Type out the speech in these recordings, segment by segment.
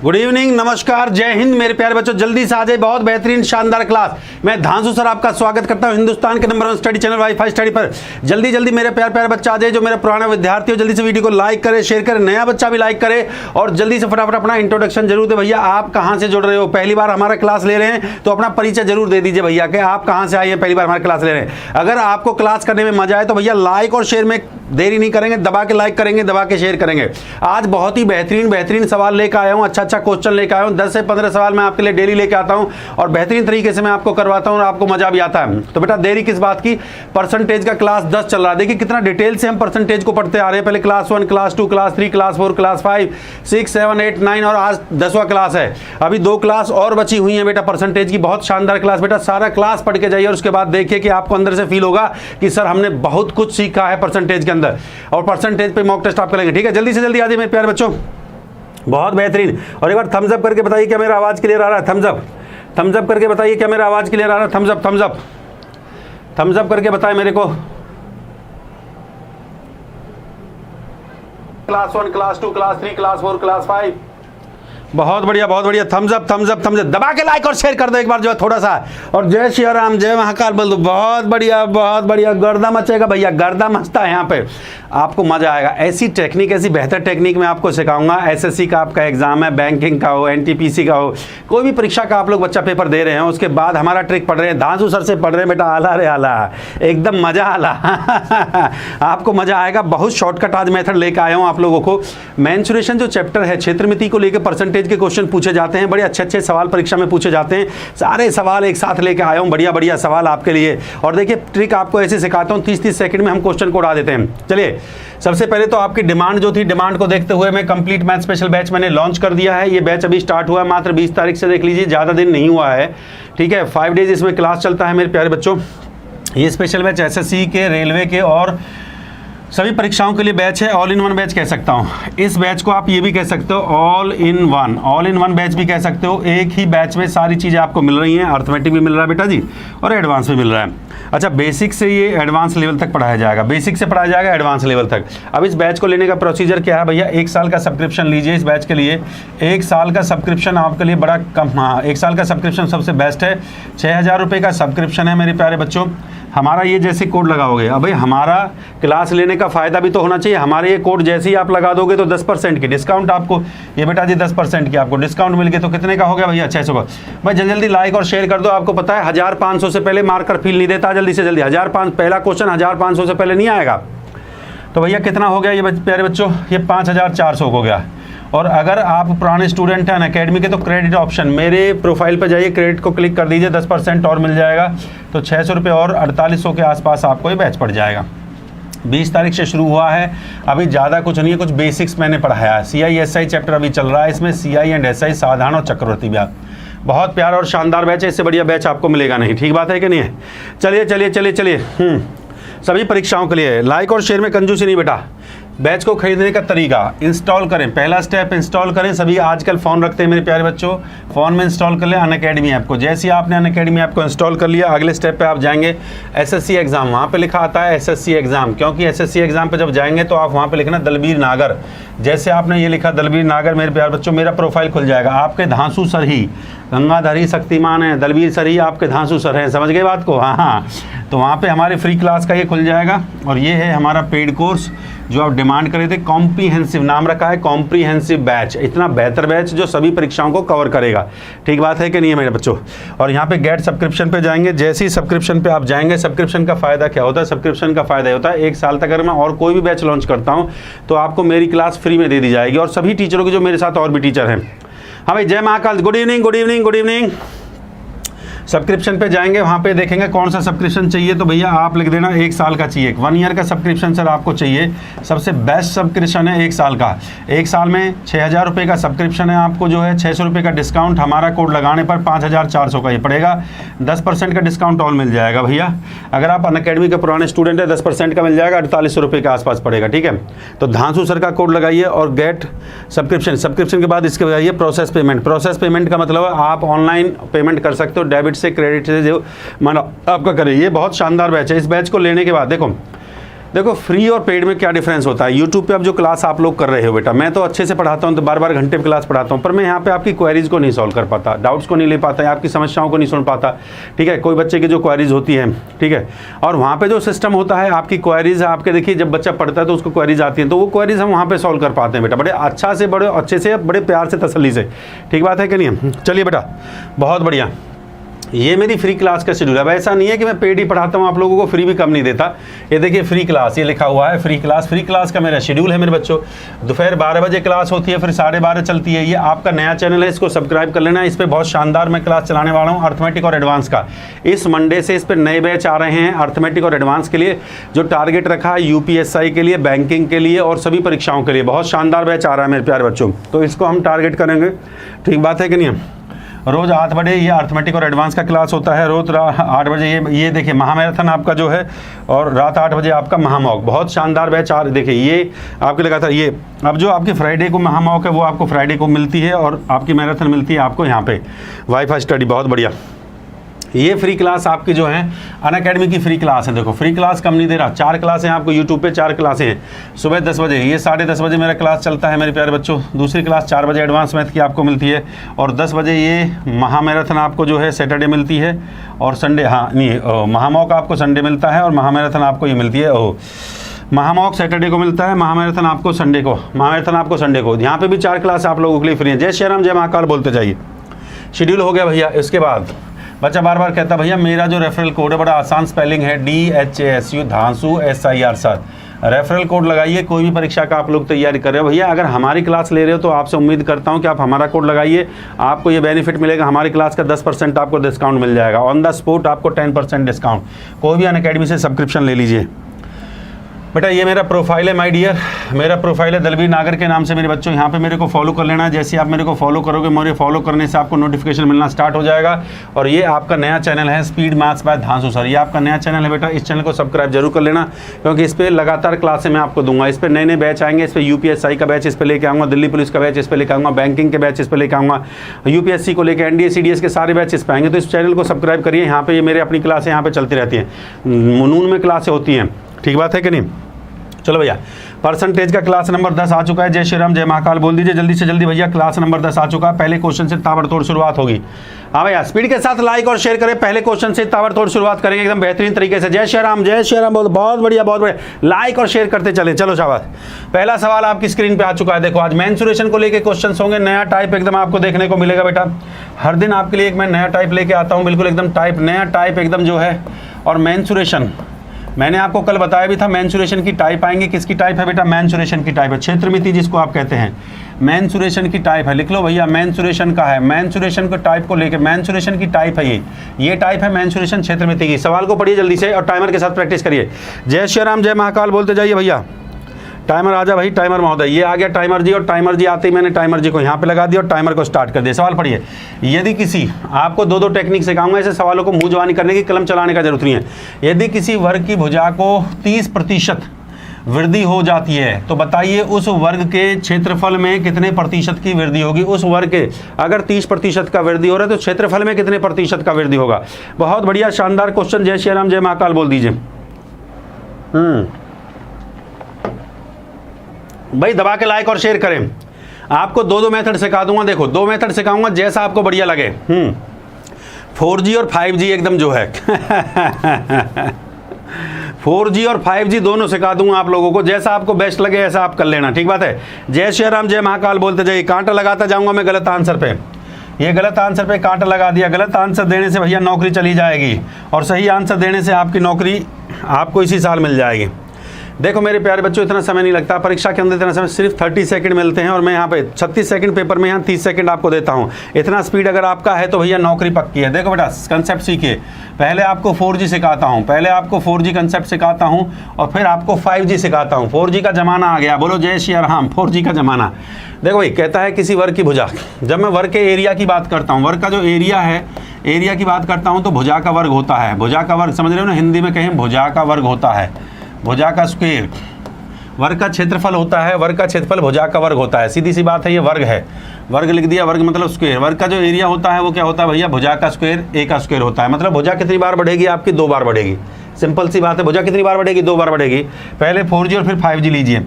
Good evening, नमस्कार, जय हिंद मेरे प्यारे बच्चों। जल्दी से आ जाए, बहुत बेहतरीन शानदार क्लास। मैं धांसू सर आपका स्वागत करता हूं हिंदुस्तान के number 1 study channel wifi study पर। जल्दी जल्दी मेरे प्यारे बच्चा आ जाए, जो मेरे पुराने विद्यार्थी हो जल्दी से वीडियो को लाइक करे, शेयर करे, नया बच्चा भी लाइक करे और जल्दी से फटाफट अपना इंट्रोडक्शन जरूर दे। भैया आप कहाँ से जुड़ रहे हो, पहली बार हमारा क्लास ले रहे हैं तो अपना परिचय जरूर दे दीजिए भैया कि आप कहाँ से आए हैं, पहली बार हमारी क्लास ले रहे हैं। अगर आपको क्लास करने में मजा आए तो भैया लाइक और शेयर में देरी नहीं करेंगे, दबा के लाइक करेंगे, दबा के शेयर करेंगे। आज बहुत ही बेहतरीन सवाल लेकर आया हूँ, अच्छा क्वेश्चन लेकर आया हूँ। 10 से 15 सवाल मैं आपके लिए डेली लेके आता हूँ और बेहतरीन तरीके से मैं आपको करवाता हूँ और आपको मजा भी आता है। तो बेटा देरी किस बात की, परसेंटेज का क्लास 10 चल रहा है। देखिए कितना डिटेल से हम परसेंटेज को पढ़ते आ रहे हैं। पहले class 1, class 2, class 3, class 4, class 5, 6, 7, 8, 9 और आज 10वां क्लास है। अभी 2 क्लास और बची हुई है बेटा परसेंटेज की। बहुत शानदार क्लास बेटा, सारा क्लास पढ़ के जाइए और उसके बाद देखिए कि आपको अंदर से फील होगा कि सर हमने बहुत कुछ सीखा है परसेंटेज के अंदर। और परसेंटेज पे मॉक टेस्ट आप करेंगे, ठीक है। जल्दी से जल्दी आ जाइए मेरे प्यारे बच्चों, बहुत बेहतरीन। और एक बार थम्स अप करके बताइए क्या मेरा आवाज क्लियर आ रहा है। थम्स अप करके बताइए क्या मेरा आवाज क्लियर आ रहा है। थम्स अप करके बताएं मेरे को। Class 1, class 2, class 3, class 4, class 5। बहुत बढ़िया थम्स अप दबा के लाइक और शेयर कर दो एक बार जो है थोड़ा सा। और जय श्री राम, जय महाकाल बोल दो। बहुत बढ़िया गर्दा मचेगा भैया, गर्दा मचता है यहाँ पे, आपको मजा आएगा। ऐसी टेक्निक, ऐसी बेहतर टेक्निक मैं आपको सिखाऊंगा। एसएससी का आपका एग्जाम है, बैंकिंग का हो, एनटीपीसी का हो, कोई भी परीक्षा का आप लोग बच्चा पेपर दे रहे हैं, उसके बाद हमारा ट्रिक पढ़ रहे हैं, धांसू सर से पढ़ रहे हैं बेटा। आला रे आला, एकदम मजा आला आपको मजा आएगा। बहुत शॉर्टकट आज मेथड लेकर आया हूँ आप लोगों को। मेंसुरेशन जो चैप्टर है, क्षेत्रमिति को लेकर परसेंटेज के क्वेश्चन पूछे जाते हैं, बड़े अच्छे सवाल परीक्षा में पूछे जाते हैं। सारे सवाल एक साथ लेके आया हूं, बढ़िया सवाल आपके लिए। और देखिए ट्रिक आपको ऐसे सिखाता हूं, 30-30 सेकंड में हम क्वेश्चन को उड़ा देते हैं। चलिए सबसे पहले तो आपकी डिमांड जो थी, डिमांड को देखते हुए मैं कंप्लीट मैथ स्पेशल बैच मैंने लॉन्च कर दिया है। ये बैच अभी स्टार्ट हुआ है मात्र 20 तारीख से, देख लीजिए, ज़्यादा दिन नहीं हुआ है, ठीक है। 5 डेज इसमें क्लास चलता है मेरे प्यारे बच्चों। ये स्पेशल बैच एसएससी के, रेलवे के और सभी परीक्षाओं के लिए बैच है। ऑल इन वन बैच कह सकता हूँ इस बैच को, आप ये भी कह सकते हो ऑल इन वन बैच भी कह सकते हो। एक ही बैच में सारी चीज़ें आपको मिल रही हैं। अर्थमेटिक भी मिल रहा है बेटा जी और एडवांस भी मिल रहा है। अच्छा, बेसिक से ये एडवांस लेवल तक पढ़ाया जाएगा, बेसिक से पढ़ाया जाएगा एडवांस लेवल तक। अब इस बैच को लेने का प्रोसीजर क्या है भैया, 1 साल का सब्सक्रिप्शन लीजिए इस बैच के लिए। 1 साल का सब्सक्रिप्शन आपके लिए बड़ा कम, हाँ 1 साल का सब्सक्रिप्शन सबसे बेस्ट है। 6000 रुपये का सब्सक्रिप्शन है मेरे प्यारे बच्चों। हमारा ये जैसे कोड लगाओगे, अब भाई हमारा क्लास लेने का फ़ायदा भी तो होना चाहिए। हमारे ये कोड जैसे ही आप लगा दोगे तो 10% की डिस्काउंट आपको, ये बेटा जी 10% की आपको डिस्काउंट मिल गया। तो कितने का हो गया भैया, 600 का। भाई जल्दी लाइक और शेयर कर दो। आपको पता है 1500 से पहले मार्कर फील नहीं देता। जल्दी से जल्दी 1500, पहला क्वेश्चन 1500 से पहले नहीं आएगा। तो भैया कितना हो गया ये प्यारे बच्चों, ये 5400 हो गया। और अगर आप पुराने स्टूडेंट हैं अकेडमी के तो क्रेडिट ऑप्शन, मेरे प्रोफाइल पर जाइए, क्रेडिट को क्लिक कर दीजिए, 10% और मिल जाएगा। तो 600 रुपये और 4800 के आसपास आपको ये बैच पड़ जाएगा। 20 तारीख से शुरू हुआ है, अभी ज़्यादा कुछ नहीं है, कुछ बेसिक्स मैंने पढ़ाया है। CI/SI चैप्टर अभी चल रहा है, इसमें CI एंड SI, साधारण और चक्रवर्ती ब्याज। बहुत प्यारा और शानदार बैच है, इससे बढ़िया बैच आपको मिलेगा नहीं, ठीक बात है कि नहीं है। चलिए सभी परीक्षाओं के लिए लाइक और शेयर में कंजूसी नहीं बेटा। बैच को खरीदने का तरीका, इंस्टॉल करें, पहला स्टेप इंस्टॉल करें। सभी आजकल फ़ोन रखते हैं मेरे प्यारे बच्चों, फ़ोन में इंस्टॉल कर लें अनअकैडमी ऐप को। जैसे ही आपने अनअकैडमी ऐप को इंस्टॉल कर लिया, अगले स्टेप पे आप जाएंगे एसएससी एग्ज़ाम, वहाँ पे लिखा आता है एसएससी एग्ज़ाम, क्योंकि एसएससी एग्ज़ाम पे जब जाएंगे तो आप वहाँ पे लिखना दलबीर नागर। जैसे आपने ये लिखा दलबीर नागर मेरे प्यारे बच्चों, मेरा प्रोफाइल खुल जाएगा। आपके धांसू सर ही गंगाधरी शक्तिमान है, दलबीर सर ही आपके धांसू सर हैं, समझ गए बात को। हाँ, तो वहाँ पे हमारे फ्री क्लास का ये खुल जाएगा। और ये है हमारा पेड कोर्स जो आप डिमांड करे थे, कॉम्प्रीहेंसिव नाम रखा है, कॉम्प्रीहेंसिव बैच। इतना बेहतर बैच जो सभी परीक्षाओं को कवर करेगा, ठीक बात है कि नहीं है मेरे बच्चों। और यहाँ पे गेट सब्सक्रिप्शन पे जाएंगे, जैसे ही सब्सक्रिप्शन पे आप जाएंगे, सब्सक्रिप्शन का फ़ायदा क्या होता है, सब्सक्रिप्शन का फ़ायदा होता है 1 साल तक अगर मैं और कोई भी बैच लॉन्च करता हूँ तो आपको मेरी क्लास फ्री में दे दी जाएगी, और सभी टीचरों की जो मेरे साथ और भी टीचर हैं। हाँ भाई, जय महाकाल, गुड इवनिंग। सब्सक्रिप्शन पे जाएंगे, वहाँ पे देखेंगे कौन सा सब्सक्रिप्शन चाहिए। तो भैया आप लिख देना 1 साल का चाहिए, 1 ईयर का सब्सक्रिप्शन सर आपको चाहिए। सबसे बेस्ट सब्सक्रिप्शन है 1 साल का। 1 साल में 6000 रुपये का सब्सक्रिप्शन है, आपको जो है 600 रुपये का डिस्काउंट हमारा कोड लगाने पर 5400 का ये पड़ेगा। 10% का डिस्काउंट और मिल जाएगा भैया। अगर आप अनअकैडमी के पुराने स्टूडेंट है 10% का मिल जाएगा, 4800 रुपये के आसपास पड़ेगा, ठीक है। तो धांसू सर का कोड लगाइए और गेट सब्सक्रिप्शन के बाद इसके बताइए प्रोसेस पेमेंट का मतलब आप ऑनलाइन पेमेंट कर सकते हो, डेबिट से क्रेडिट से जो माना आपका करें। ये बहुत शानदार बैच है। इस बैच को लेने के बाद देखो देखो फ्री और पेड में क्या डिफरेंस होता है। यूट्यूब पे अब जो क्लास आप लोग कर रहे हो बेटा, मैं तो अच्छे से पढ़ाता हूँ, तो बार बार घंटे पे क्लास पढ़ाता हूँ, पर मैं यहाँ पे आपकी क्वेरीज को नहीं सॉल्व कर पाता, डाउट्स को नहीं ले पाता, आपकी समस्याओं को नहीं सुन पाता, ठीक है। कोई बच्चे की जो क्वेरीज होती है, ठीक है, और वहाँ पे जो सिस्टम होता है आपकी क्वेरीज आपके, देखिए जब बच्चा पढ़ता है तो उसको क्वेरीज आती है, तो वो क्वेरीज हम वहाँ पे सॉल्व कर पाते हैं बेटा, बड़े अच्छा से, बड़े अच्छे से, बड़े प्यार से, तसल्ली से, ठीक बात है कि नहीं। चलिए बेटा, बहुत बढ़िया। ये मेरी फ्री क्लास का शेड्यूल है। ऐसा नहीं है कि मैं पेड ही पढ़ाता हूँ, आप लोगों को फ्री भी कम नहीं देता। ये देखिए फ्री क्लास, ये लिखा हुआ है फ्री क्लास। फ्री क्लास का मेरा शेड्यूल है मेरे बच्चों। दोपहर 12 बजे क्लास होती है, फिर 12:30 चलती है। ये आपका नया चैनल है, इसको सब्सक्राइब कर लेना। इस पर बहुत शानदार मैं क्लास चलाने वाला हूँ अर्थमेटिक और एडवांस का। इस मंडे से इस पर नए बैच आ रहे हैं अर्थमेटिक और एडवांस के लिए, जो टारगेट रखा है यूपीएसआई के लिए, बैंकिंग के लिए और सभी परीक्षाओं के लिए। बहुत शानदार बैच आ रहा है मेरे प्यारे बच्चों, तो इसको हम टारगेट करेंगे, ठीक बात है कि नहीं। रोज़ 8 बजे ये अर्थमेटिक और एडवांस का क्लास होता है, रोज़ 8 बजे। ये देखिए महामैराथन आपका जो है, और रात 8 बजे आपका महामॉक। बहुत शानदार बैच आ, देखिए ये आपके लगातार। ये अब जो आपकी फ्राइडे को महामॉक है वो आपको फ्राइडे को मिलती है, और आपकी मैराथन मिलती है आपको यहाँ पे वाईफाई स्टडी। बहुत बढ़िया। ये फ्री क्लास आपकी जो है अनअकैडमी की फ्री क्लास है। देखो फ्री क्लास कम नहीं दे रहा, 4 क्लासें आपको यूट्यूब पे, 4 क्लासें हैं। सुबह 10 बजे, ये 10:30 बजे मेरा क्लास चलता है मेरे प्यारे बच्चों। दूसरी क्लास 4 बजे एडवांस मैथ की आपको मिलती है, और 10 बजे ये महामैराथन आपको जो है सैटरडे मिलती है, और संडे, हाँ नहीं, महामॉक आपको संडे मिलता है, और महामैराथन आपको ये मिलती है, महामॉक सैटरडे को मिलता है, महामैराथन आपको संडे को, महामैराथन आपको संडे को। यहाँ पे भी 4 क्लास आप लोगों के लिए फ्री है। जय श्री राम, जय महाकाल बोलते जाइए। शेड्यूल हो गया भैया। इसके बाद बच्चा बार बार कहता भैया मेरा जो रेफरल कोड है, बड़ा आसान स्पेलिंग है, DHASU धांसू SIR sir. Referral code लगाइए, कोई भी परीक्षा का आप लोग तैयारी कर रहे हो भैया, अगर हमारी क्लास ले रहे हो तो आपसे उम्मीद करता हूं कि आप हमारा कोड लगाइए। आपको ये बेनिफिट मिलेगा, हमारी क्लास का 10% आपको डिस्काउंट मिल जाएगा। ऑन द स्पॉट आपको 10% डिस्काउंट। कोई भी अनअकैडमी से सब्सक्रिप्शन ले लीजिए बेटा। ये मेरा प्रोफाइल है माय डियर, मेरा प्रोफाइल है दलवीर नागर के नाम से मेरे बच्चों। यहाँ पे मेरे को फॉलो कर लेना है। जैसे आप मेरे को फॉलो करोगे, मेरे फॉलो करने से आपको नोटिफिकेशन मिलना स्टार्ट हो जाएगा। और ये आपका नया चैनल है स्पीड मैथ्स बाय धांसू सर। ये आपका नया चैनल है बेटा, इस चैनल को सब्सक्राइब जरूर कर लेना, क्योंकि इस पर लगातार क्लासें मैं आपको दूंगा। इस पर नए नए बैच आएंगे। इस पर यूपीएसआई का बैच इस पर लेके आऊँगा, दिल्ली पुलिस का बैच इस पर लेके आऊँगा, बैंकिंग के बैच इस पर लेके आऊँगा, यूपीएससी को लेकर NDA CDS के सारे बैच इस पर आएंगे। तो इस चैनल को सब्सक्राइब करिए। यहाँ पे ये मेरे अपनी क्लासें यहाँ पे चलती रहती हैं, नून में क्लासें होती हैं, ठीक बात है कि नहीं। चलो भैया, परसेंटेज का क्लास नंबर 10 आ चुका है। जय श्री राम, जय महाकाल बोल दीजिए जल्दी से जल्दी भैया। क्लास नंबर 10 आ चुका है। पहले क्वेश्चन से ताबड़तोड़ शुरुआत होगी। हाँ भैया, स्पीड के साथ लाइक और शेयर करें। पहले क्वेश्चन से ताबड़तोड़ शुरुआत करेंगे एकदम बेहतरीन तरीके से। जय श्री राम, जय श्री राम बोल। बहुत बढ़िया, बहुत बढ़िया। लाइक और शेयर करते चले। चलो शाबाश। पहला सवाल आपकी स्क्रीन पे आ चुका है। देखो आज मेंसुरेशन को लेके क्वेश्चन होंगे। नया टाइप एकदम आपको देखने को मिलेगा बेटा। हर दिन आपके लिए एक मैं नया टाइप लेके आता हूँ, बिल्कुल एकदम टाइप, नया टाइप एकदम जो है। और मेंसुरेशन मैंने आपको कल बताया भी था, मेंसुरेशन की टाइप आएंगे। किसकी टाइप है बेटा? मेंसुरेशन की टाइप है, क्षेत्रमिति जिसको आप कहते हैं, मेंसुरेशन की टाइप है। लिख लो भैया, मेंसुरेशन का है। मेंसुरेशन को टाइप को लेके, मेंसुरेशन की टाइप है ये टाइप है मेंसुरेशन क्षेत्रमिति की। सवाल को पढ़िए जल्दी से और टाइमर के साथ प्रैक्टिस करिए। जय श्री राम, जय महाकाल बोलते जाइए भैया। टाइमर आ जा भाई, टाइमर महोदय। ये आ गया टाइमर जी, और टाइमर जी आते ही मैंने टाइमर जी को यहाँ पे लगा दिया और टाइमर को स्टार्ट कर दिया। सवाल पढ़िए। यदि किसी, आपको 2 टेक्निक सिखाऊंगा, ऐसे सवालों को मुंह जवानी करने की, कलम चलाने का जरूरत नहीं है। यदि किसी वर्ग की भुजा को 30% वृद्धि हो जाती है तो बताइए उस वर्ग के क्षेत्रफल में कितने प्रतिशत की वृद्धि होगी। उस वर्ग के अगर 30% का वृद्धि हो रहा है तो क्षेत्रफल में कितने प्रतिशत का वृद्धि होगा। बहुत बढ़िया, शानदार क्वेश्चन। जय श्री राम, जय महाकाल बोल दीजिए। भाई दबा के लाइक और शेयर करें। आपको 2 मेथड सिखा दूंगा। देखो 2 मेथड सिखाऊंगा, जैसा आपको बढ़िया लगे। 4G और 5G एकदम जो है 4G और 5G दोनों सिखा दूंगा आप लोगों को। जैसा आपको बेस्ट लगे ऐसा आप कर लेना, ठीक बात है। जय श्री राम, जय महाकाल बोलते जाइए। कांटा लगाता जाऊंगा मैं गलत आंसर पे। ये गलत आंसर पे कांटा लगा दिया। गलत आंसर देने से भैया नौकरी चली जाएगी, और सही आंसर देने से आपकी नौकरी आपको इसी साल मिल जाएगी। देखो मेरे प्यारे बच्चों, इतना समय नहीं लगता परीक्षा के अंदर, इतना समय सिर्फ 30 सेकंड मिलते हैं, और मैं यहाँ पे 36 सेकंड पेपर में यहाँ 30 सेकंड आपको देता हूँ। इतना स्पीड अगर आपका है तो भैया नौकरी पक्की है। देखो बेटा, कंसेप्ट सीखिए। पहले आपको 4G सिखाता हूँ, पहले आपको 4G कंसेप्ट सिखाता हूँ, और फिर आपको 5G सिखाता हूँ। 4G का ज़माना आ गया, बोलो जय श्री राम। 4G का ज़माना। देखो भाई, कहता है किसी वर्ग की भुजा, जब मैं वर्ग के एरिया की बात करता हूँ, वर्ग का जो एरिया है, एरिया की बात करता हूँ, तो भुजा का वर्ग होता है। भुजा का वर्ग समझ रहे हो ना, हिंदी में कहें भुजा का वर्ग होता है। भुजा का स्क्वायर वर्ग का क्षेत्रफल होता है। वर्ग का क्षेत्रफल भुजा का वर्ग होता है। सीधी सी बात है, ये वर्ग है। वर्ग लिख दिया, वर्ग मतलब स्क्वायर। वर्ग का जो एरिया होता है वो क्या होता है भैया? भुजा का स्क्वायर, ए का स्क्वायर होता है। मतलब भुजा कितनी बार बढ़ेगी आपकी? 2 बार बढ़ेगी। सिंपल सी बात है, भुजा कितनी बार बढ़ेगी, 2 बार बढ़ेगी। पहले 4G और फिर 5G लीजिए।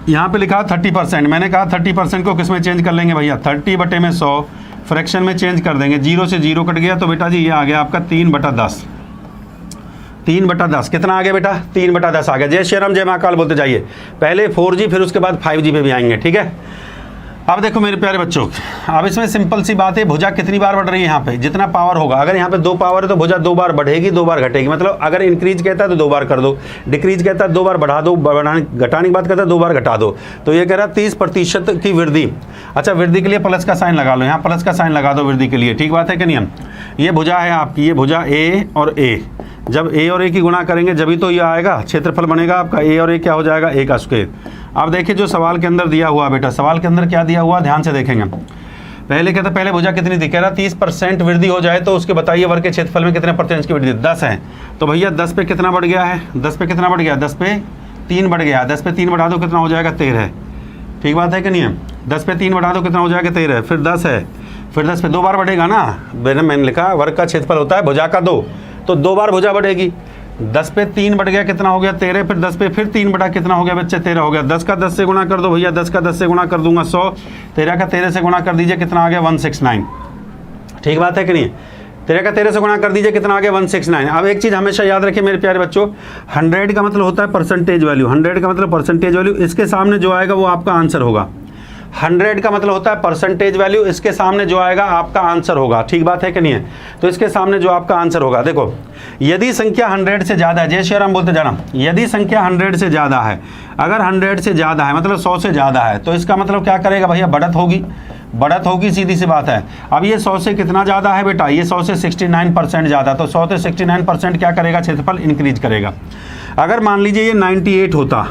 यहाँ पे लिखा 30%, मैंने कहा 30% को किस में चेंज कर लेंगे भैया, 30/100 फ्रैक्शन में चेंज कर देंगे। 0 से 0 कट गया तो बेटा जी ये आ गया आपका 3/10। 3/10 कितना आ गया बेटा, 3/10 आ गया। जय श्री राम जय महाकाल बोलते जाइए। पहले 4G फिर उसके बाद 5G पे भी आएंगे, ठीक है। अब देखो मेरे प्यारे बच्चों, अब इसमें सिंपल सी बात है, भुजा कितनी बार बढ़ रही है यहाँ पे, जितना पावर होगा। अगर यहाँ पे 2 पावर है तो भुजा 2 बार बढ़ेगी, 2 बार घटेगी। मतलब अगर इंक्रीज कहता है तो 2 बार कर दो, डिक्रीज कहता है 2 बार बढ़ा दो, घटाने की बात कहता है 2 बार घटा दो। तो ये कह रहा है 30% की वृद्धि। अच्छा, वृद्धि के लिए प्लस का साइन लगा लो, यहाँ प्लस का साइन लगा दो वृद्धि के लिए, ठीक बात है कि नहीं। ये भुजा है आपकी, ये भुजा ए और ए, जब ए और ए की गुणा करेंगे जब ही तो ये आएगा, क्षेत्रफल बनेगा आपका। ए और ए क्या हो जाएगा, ए का स्क्वायर। अब देखिए जो सवाल के अंदर दिया हुआ बेटा, सवाल के अंदर क्या दिया हुआ, ध्यान से देखेंगे। पहले कहता पहले भुजा कितनी थी, कह रहा 30% वृद्धि हो जाए तो उसके बताइए वर्ग के क्षेत्रफल में कितने % की वृद्धि, 10 है। तो भैया 10 पे कितना बढ़ गया है, 10 पे कितना बढ़ गया, 10 पे 3 बढ़ गया। 10 पे 3 बढ़ा दो कितना हो जाएगा, 13। ठीक बात है कि नहीं है। 10 पे 3 बढ़ा दो कितना हो जाएगा, 13। फिर 10 है, फिर 10 पे 2 बार बढ़ेगा ना, मैंने लिखा वर्ग का क्षेत्रफल होता है भुजा का 2, तो 2 बार भुजा बढ़ेगी। 10 पे 3 बढ़ गया कितना हो गया, 13। फिर 10 पे फिर 3 बढ़ा कितना हो गया बच्चे, 13 हो गया। 10 का 10 से गुणा कर दो भैया, 10 का 10 से गुणा कर दूंगा 100। 13 का 13 से गुणा कर दीजिए कितना आ गया, 169। ठीक बात है कि नहीं। 13 का 13 से गुणा कर दीजिए कितना आ गया, 169। अब एक चीज़ हमेशा याद रखिए मेरे प्यारे बच्चों, 100 का मतलब होता है परसेंटेज वैल्यू। 100 का मतलब परसेंटेज वैल्यू, इसके सामने जो आएगा वो आपका आंसर होगा। 100 का मतलब होता है परसेंटेज वैल्यू, इसके सामने जो आएगा आपका आंसर होगा। ठीक बात है कि नहीं है। तो इसके सामने जो आपका आंसर होगा, देखो यदि संख्या 100 से ज़्यादा है, जय श्री राम बोलते जाना, यदि संख्या 100 से ज़्यादा है, अगर 100 से ज़्यादा है मतलब 100 से ज़्यादा है, तो इसका मतलब क्या करेगा भैया, बढ़त होगी, बढ़त होगी, सीधी सी बात है। अब ये 100 से कितना ज़्यादा है बेटा, ये 100 से 69% ज़्यादा, तो 100 से 69% क्या करेगा, क्षेत्रफल इंक्रीज करेगा। अगर मान लीजिए ये 98 होता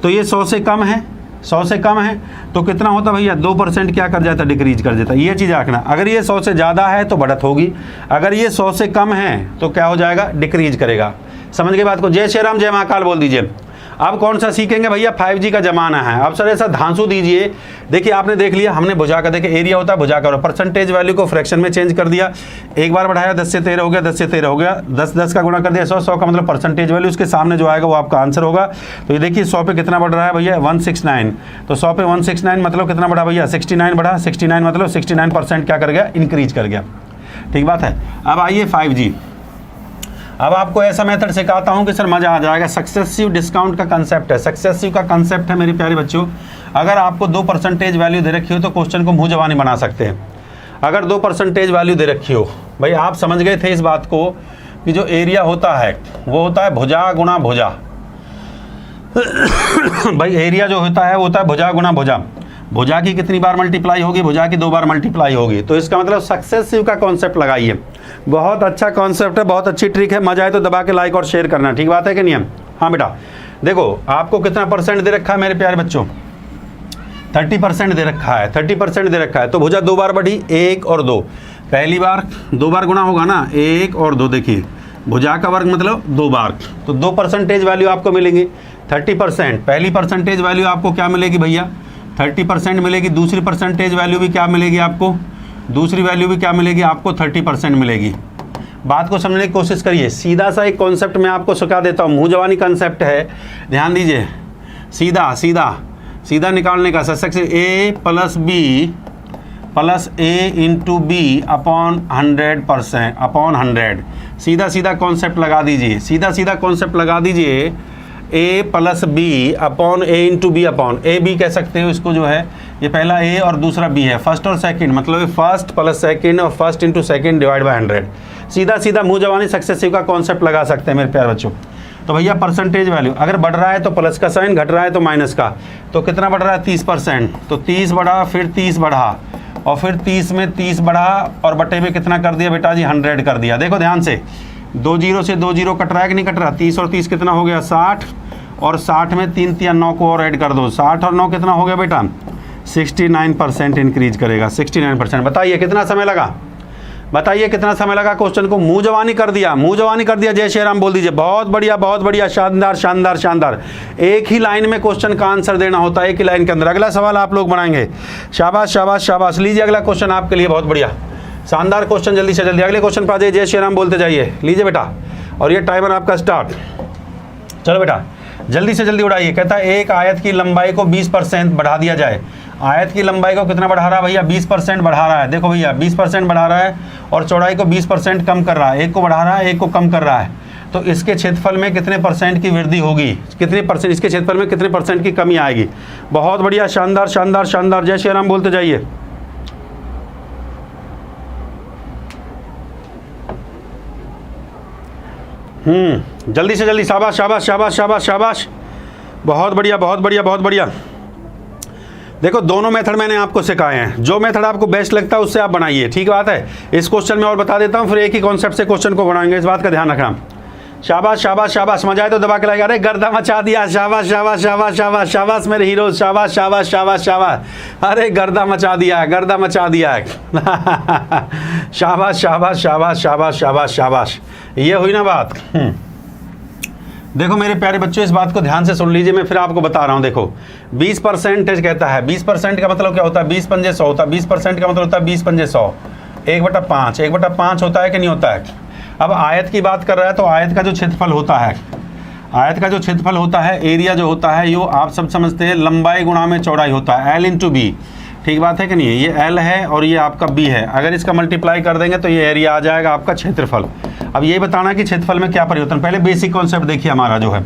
तो ये 100 से कम है, 100 से कम है तो कितना होता भैया, 2% क्या कर जाता, डिक्रीज कर देता। ये चीज़ रखना, अगर ये 100 से ज़्यादा है तो बढ़त होगी, अगर ये 100 से कम है तो क्या हो जाएगा, डिक्रीज करेगा। समझ गए बात को। जय श्री राम जय महाकाल बोल दीजिए। अब कौन सा सीखेंगे भैया, 5G का जमाना है। अब सर ऐसा धांसू दीजिए, देखिए आपने देख लिया, हमने भुजा का देखिए एरिया होता है भुजा का, परसेंटेज वैल्यू को फ्रैक्शन में चेंज कर दिया, एक बार बढ़ाया 10 से 13 हो गया, 10 से 13 हो गया, 10 का गुणा कर दिया 100, 100 का मतलब परसेंटेज वैल्यू, उसके सामने जो आएगा वो आपका आंसर होगा। तो ये देखिए 100 पे कितना बढ़ रहा है भैया, 169। तो 100 पे 169 मतलब कितना बढ़ा भैया, 69 बढ़ा। 69 मतलब 69% क्या कर गया, इंक्रीज कर गया। ठीक बात है। अब आइए 5G। अब आपको ऐसा मेथड सिखाता हूं कि सर मज़ा आ जाएगा। सक्सेसिव डिस्काउंट का कंसेप्ट है, सक्सेसिव का कंसेप्ट है मेरे प्यारे बच्चों। अगर आपको 2% वैल्यू दे रखी हो तो क्वेश्चन को मुंह जबानी बना सकते हैं। अगर 2% वैल्यू दे रखी हो, भाई आप समझ गए थे इस बात को कि जो एरिया होता है वो होता है भुजा गुणा भुजा। भाई एरिया जो होता है वो होता है भुजा गुणा भुजा। भुजा की कितनी बार मल्टीप्लाई होगी, भुजा की 2 बार मल्टीप्लाई होगी। तो इसका मतलब सक्सेसिव का कॉन्सेप्ट लगाइए। बहुत अच्छा कॉन्सेप्ट है, बहुत अच्छी ट्रिक है। मजा आए तो दबा के लाइक और शेयर करना। ठीक बात है कि नहीं है। हाँ बेटा देखो आपको कितना % दे रखा है मेरे प्यारे बच्चों, 30% दे रखा है, 30% दे रखा है। तो भुजा 2 बार बढ़ी, 1 और 2। पहली बार 2 बार गुणा होगा ना, 1 और 2। देखिए भुजा का वर्ग मतलब 2 बार, तो 2% वैल्यू आपको मिलेंगी 30%। पहली परसेंटेज वैल्यू आपको क्या मिलेगी भैया, 30% मिलेगी। दूसरी परसेंटेज वैल्यू भी क्या मिलेगी आपको, दूसरी वैल्यू भी क्या मिलेगी आपको, 30% मिलेगी। बात को समझने की कोशिश करिए। सीधा सा एक कॉन्सेप्ट मैं आपको सिखा देता हूँ, मुँह जवानी कॉन्सेप्ट है, ध्यान दीजिए। सीधा सीधा सीधा निकालने का, A + B + A × B upon 100% upon 100। सीधा सीधा कॉन्सेप्ट लगा दीजिए, सीधा सीधा कॉन्सेप्ट लगा दीजिए। A + B upon A × B upon A B कह सकते हो इसको, जो है ये पहला A और दूसरा B है, फर्स्ट और सेकंड, मतलब फर्स्ट प्लस सेकंड और first into second divide by 100। सीधा सीधा मुँह जवानी सक्सेसिव का कॉन्सेप्ट लगा सकते हैं मेरे प्यारे बच्चों। तो भैया परसेंटेज वैल्यू अगर बढ़ रहा है तो प्लस का साइन, घट रहा है तो माइनस का। तो कितना बढ़ रहा है, 30%। तो 30 बढ़ा, फिर 30 बढ़ा, और फिर 30 में 30 बढ़ा, और बटे में कितना कर दिया बेटा जी, 100 कर दिया। देखो ध्यान से, 2 0 से 2 0 कट रहा है कि नहीं कट रहा। 30 और 30 कितना हो गया, 60, और 60 में 3 3 9 को और ऐड कर दो। 60 और 9 कितना हो गया बेटा, 69% इंक्रीज करेगा। 69%। बताइए कितना समय लगा, बताइए कितना समय लगा। क्वेश्चन को मुंह जवानी कर दिया, मुंह जवानी कर दिया। जय श्री राम बोल दीजिए। बहुत बढ़िया, बहुत बढ़िया, शानदार शानदार शानदार। एक ही लाइन में क्वेश्चन का आंसर देना होता है, एक ही लाइन के अंदर। अगला सवाल आप लोग बनाएंगे। शाबाश शाबाश शाबाश। लीजिए अगला क्वेश्चन आपके लिए, बहुत बढ़िया शानदार क्वेश्चन। जल्दी से जल्दी अगले क्वेश्चन पर आ जाइए। जय श्री राम बोलते जाइए। लीजिए बेटा और ये टाइमर आपका स्टार्ट। चलो बेटा जल्दी से जल्दी उड़ाइए। कहता है एक आयत की लंबाई को 20% बढ़ा दिया जाए। आयत की लंबाई को कितना बढ़ा रहा है भैया? 20% बढ़ा रहा है। देखो भैया 20% बढ़ा रहा है और चौड़ाई को 20% कम कर रहा है। एक को बढ़ा रहा है, एक को कम कर रहा है, तो इसके क्षेत्रफल में कितने परसेंट की वृद्धि होगी? कितने परसेंट इसके क्षेत्रफल में कितने परसेंट की कमी आएगी? बहुत बढ़िया, शानदार शानदार शानदार, जय श्री राम बोलते जाइए। जल्दी से जल्दी, शाबाश शाबाश शाबाश शाबाश शाबाश, बहुत बढ़िया बहुत बढ़िया बहुत बढ़िया। देखो दोनों मेथड मैंने आपको सिखाए हैं, जो मेथड आपको बेस्ट लगता है उससे आप बनाइए, ठीक बात है। इस क्वेश्चन में और बता देता हूँ, फिर एक ही कॉन्सेप्ट से क्वेश्चन को बनाएंगे, इस बात का ध्यान रखना। शाबाश शाबाश शाबाश, मजा आए तो दबा के लाइक। अरे गर्दा मचा दिया, शाबाश शाबाश शाबाश शाबाश शाबाश मेरे हीरो, शाबाश शाबाश शाबाश शाबाश। अरे गर्दा मचा दिया है, गर्दा मचा दिया है। शाबाश शाबाश शाबाश शाबाश शाबाश शाबाश, ये हुई ना बात। देखो मेरे प्यारे बच्चों, इस बात को ध्यान से सुन लीजिए, मैं फिर आपको बता रहा हूँ। देखो 20% कहता है, 20% का मतलब क्या होता है? 20 पंजे 100 होता है। 20% का मतलब होता है 20 पंजे 100, 1/5, 1/5 होता है कि नहीं होता है? अब आयत की बात कर रहा है, तो आयत का जो क्षेत्रफल होता है, आयत का जो क्षेत्रफल होता है, एरिया जो होता है, यो आप सब समझते हैं लंबाई गुणा में चौड़ाई होता है, L × B, ठीक बात है कि नहीं? ये L है और ये आपका B है, अगर इसका मल्टीप्लाई कर देंगे तो ये एरिया आ जाएगा आपका क्षेत्रफल। अब ये बताना कि क्षेत्रफल में क्या परिवर्तन, पहले बेसिक कॉन्सेप्ट देखिए हमारा जो है।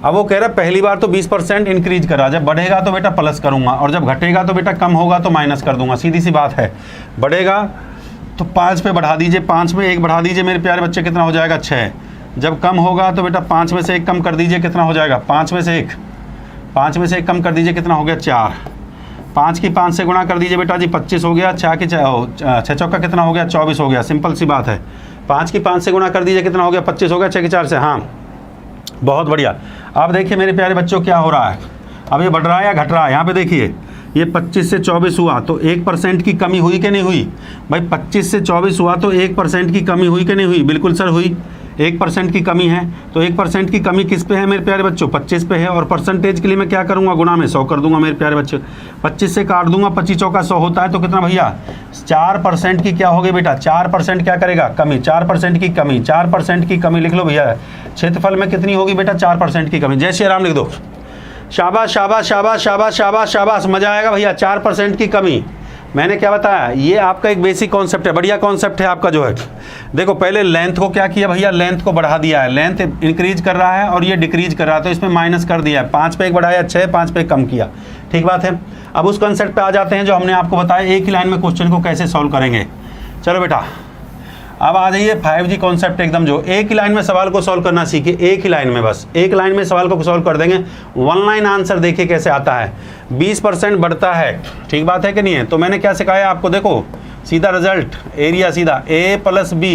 अब वो कह रहा है पहली बार तो 20% इंक्रीज करा, जब बढ़ेगा तो बेटा प्लस करूँगा, और जब घटेगा तो बेटा कम होगा तो माइनस कर दूंगा, सीधी सी बात है। बढ़ेगा तो 5 पे बढ़ा दीजिए, 5 में 1 बढ़ा दीजिए मेरे प्यारे बच्चे, कितना हो जाएगा? 6। जब कम होगा तो बेटा 5 में से 1 कम कर दीजिए, कितना हो जाएगा? 5 में से 1 कम कर दीजिए, कितना हो गया? 4। 5 की 5 से गुणा कर दीजिए बेटा जी, 25 हो गया। 6 की 6 चौका कितना हो गया? 24 हो गया, सिंपल सी बात है। 5 की 5 से गुणा कर दीजिए, कितना हो गया? 25 हो गया। 6 की 4 से, हाँ बहुत बढ़िया। अब देखिए मेरे प्यारे बच्चों क्या हो रहा है, अब ये बढ़ रहा है या घट रहा है? यहाँ पे देखिए ये 25 से 24 हुआ तो 1% की कमी हुई कि नहीं हुई? भाई 25 से 24 हुआ तो 1% की कमी हुई कि नहीं हुई? बिल्कुल सर हुई। 1% की कमी है, तो 1% की कमी किस पे है मेरे प्यारे बच्चों? 25 पे है। और परसेंटेज के लिए मैं क्या करूँगा? गुणा में 100 कर दूंगा मेरे प्यारे बच्चों। 25 से काट दूंगा, 25 चौका 100 होता है, तो कितना भैया? 4% की क्या हो गई बेटा? 4% क्या करेगा? कमी। 4% की कमी, 4% की कमी लिख लो भैया। क्षेत्रफल में कितनी होगी बेटा? 4% की कमी। जय श्री राम लिख दो। शाबाश शाबाश शाबाश शाबाश शाबाश शाबाश, मजा आएगा भैया। 4% की कमी, मैंने क्या बताया? ये आपका एक बेसिक कॉन्सेप्ट है, बढ़िया कॉन्सेप्ट है आपका जो है। देखो पहले लेंथ को क्या किया भैया? लेंथ को बढ़ा दिया है, लेंथ इंक्रीज कर रहा है और ये डिक्रीज कर रहा है, तो इसमें माइनस कर दिया है। 5 पे 1 बढ़ाया, 6, 5 पे कम किया, ठीक बात है। अब उस कॉन्सेप्ट पे आ जाते हैं जो हमने आपको बताया, एक ही लाइन में क्वेश्चन को कैसे सॉल्व करेंगे। चलो बेटा अब आ जाइए 5G कॉन्सेप्ट एकदम, जो एक ही लाइन में सवाल को सॉल्व करना सीखिए, एक ही लाइन में, बस एक लाइन में सवाल को सॉल्व कर देंगे। 1 लाइन आंसर देखिए कैसे आता है। 20% बढ़ता है, ठीक बात है कि नहीं है? तो मैंने क्या सिखाया आपको? देखो सीधा रिजल्ट, एरिया सीधा A + B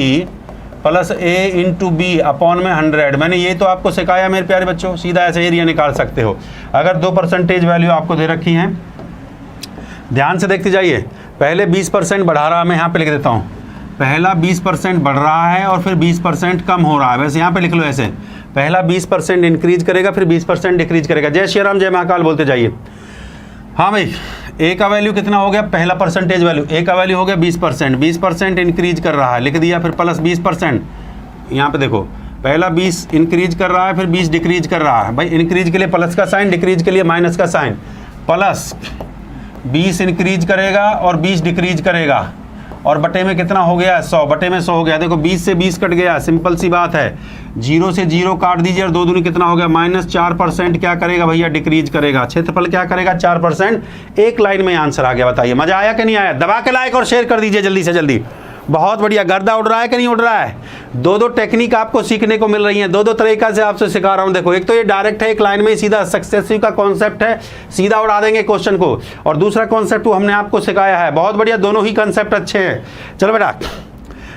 + A × B upon में 100। मैंने ये तो आपको सिखाया मेरे प्यारे बच्चों, सीधा ऐसे एरिया निकाल सकते हो। अगर 2% वैल्यू आपको दे रखी हैं, ध्यान से देखते जाइए। पहले 20% बढ़ा रहा, मैं यहाँ पे लिख देता हूँ, पहला 20% बढ़ रहा है और फिर 20% कम हो रहा है। वैसे यहाँ पे लिख लो ऐसे, पहला 20% इंक्रीज करेगा, फिर 20% डिक्रीज करेगा। जय श्री राम, जय महाकाल बोलते जाइए। हाँ भाई, ए का वैल्यू कितना हो गया? पहला परसेंटेज वैल्यू ए का वैल्यू हो गया 20%, 20% इंक्रीज कर रहा है, लिख दिया। फिर प्लस 20%, यहाँ पे देखो पहला 20 इंक्रीज कर रहा है, फिर 20 डिक्रीज कर रहा है। भाई इंक्रीज के लिए प्लस का साइन, डिक्रीज के लिए माइनस का साइन। प्लस 20 इंक्रीज करेगा और 20 डिक्रीज करेगा, और बटे में कितना हो गया? 100, बटे में 100 हो गया। देखो 20 से 20 कट गया, सिंपल सी बात है। 0 से 0 काट दीजिए और 2 दूनी कितना हो गया? -4% क्या करेगा भैया? डिक्रीज करेगा। क्षेत्रफल क्या करेगा? 4%। एक लाइन में आंसर आ गया। बताइए मजा आया कि नहीं आया? दबा के लाइक और शेयर कर दीजिए जल्दी से जल्दी। बहुत बढ़िया। गर्दा उड़ रहा है कि नहीं उड़ रहा है? 2 टेक्निक आपको सीखने को मिल रही हैं, 2 तरीका से आपसे सिखा रहा हूं। देखो एक तो ये डायरेक्ट है, एक लाइन में सीधा सक्सेसिव का कॉन्सेप्ट है, सीधा उड़ा देंगे क्वेश्चन को। और दूसरा कॉन्सेप्ट हमने आपको सिखाया है, बहुत बढ़िया। दोनों ही कॉन्सेप्ट अच्छे हैं। चलो बेटा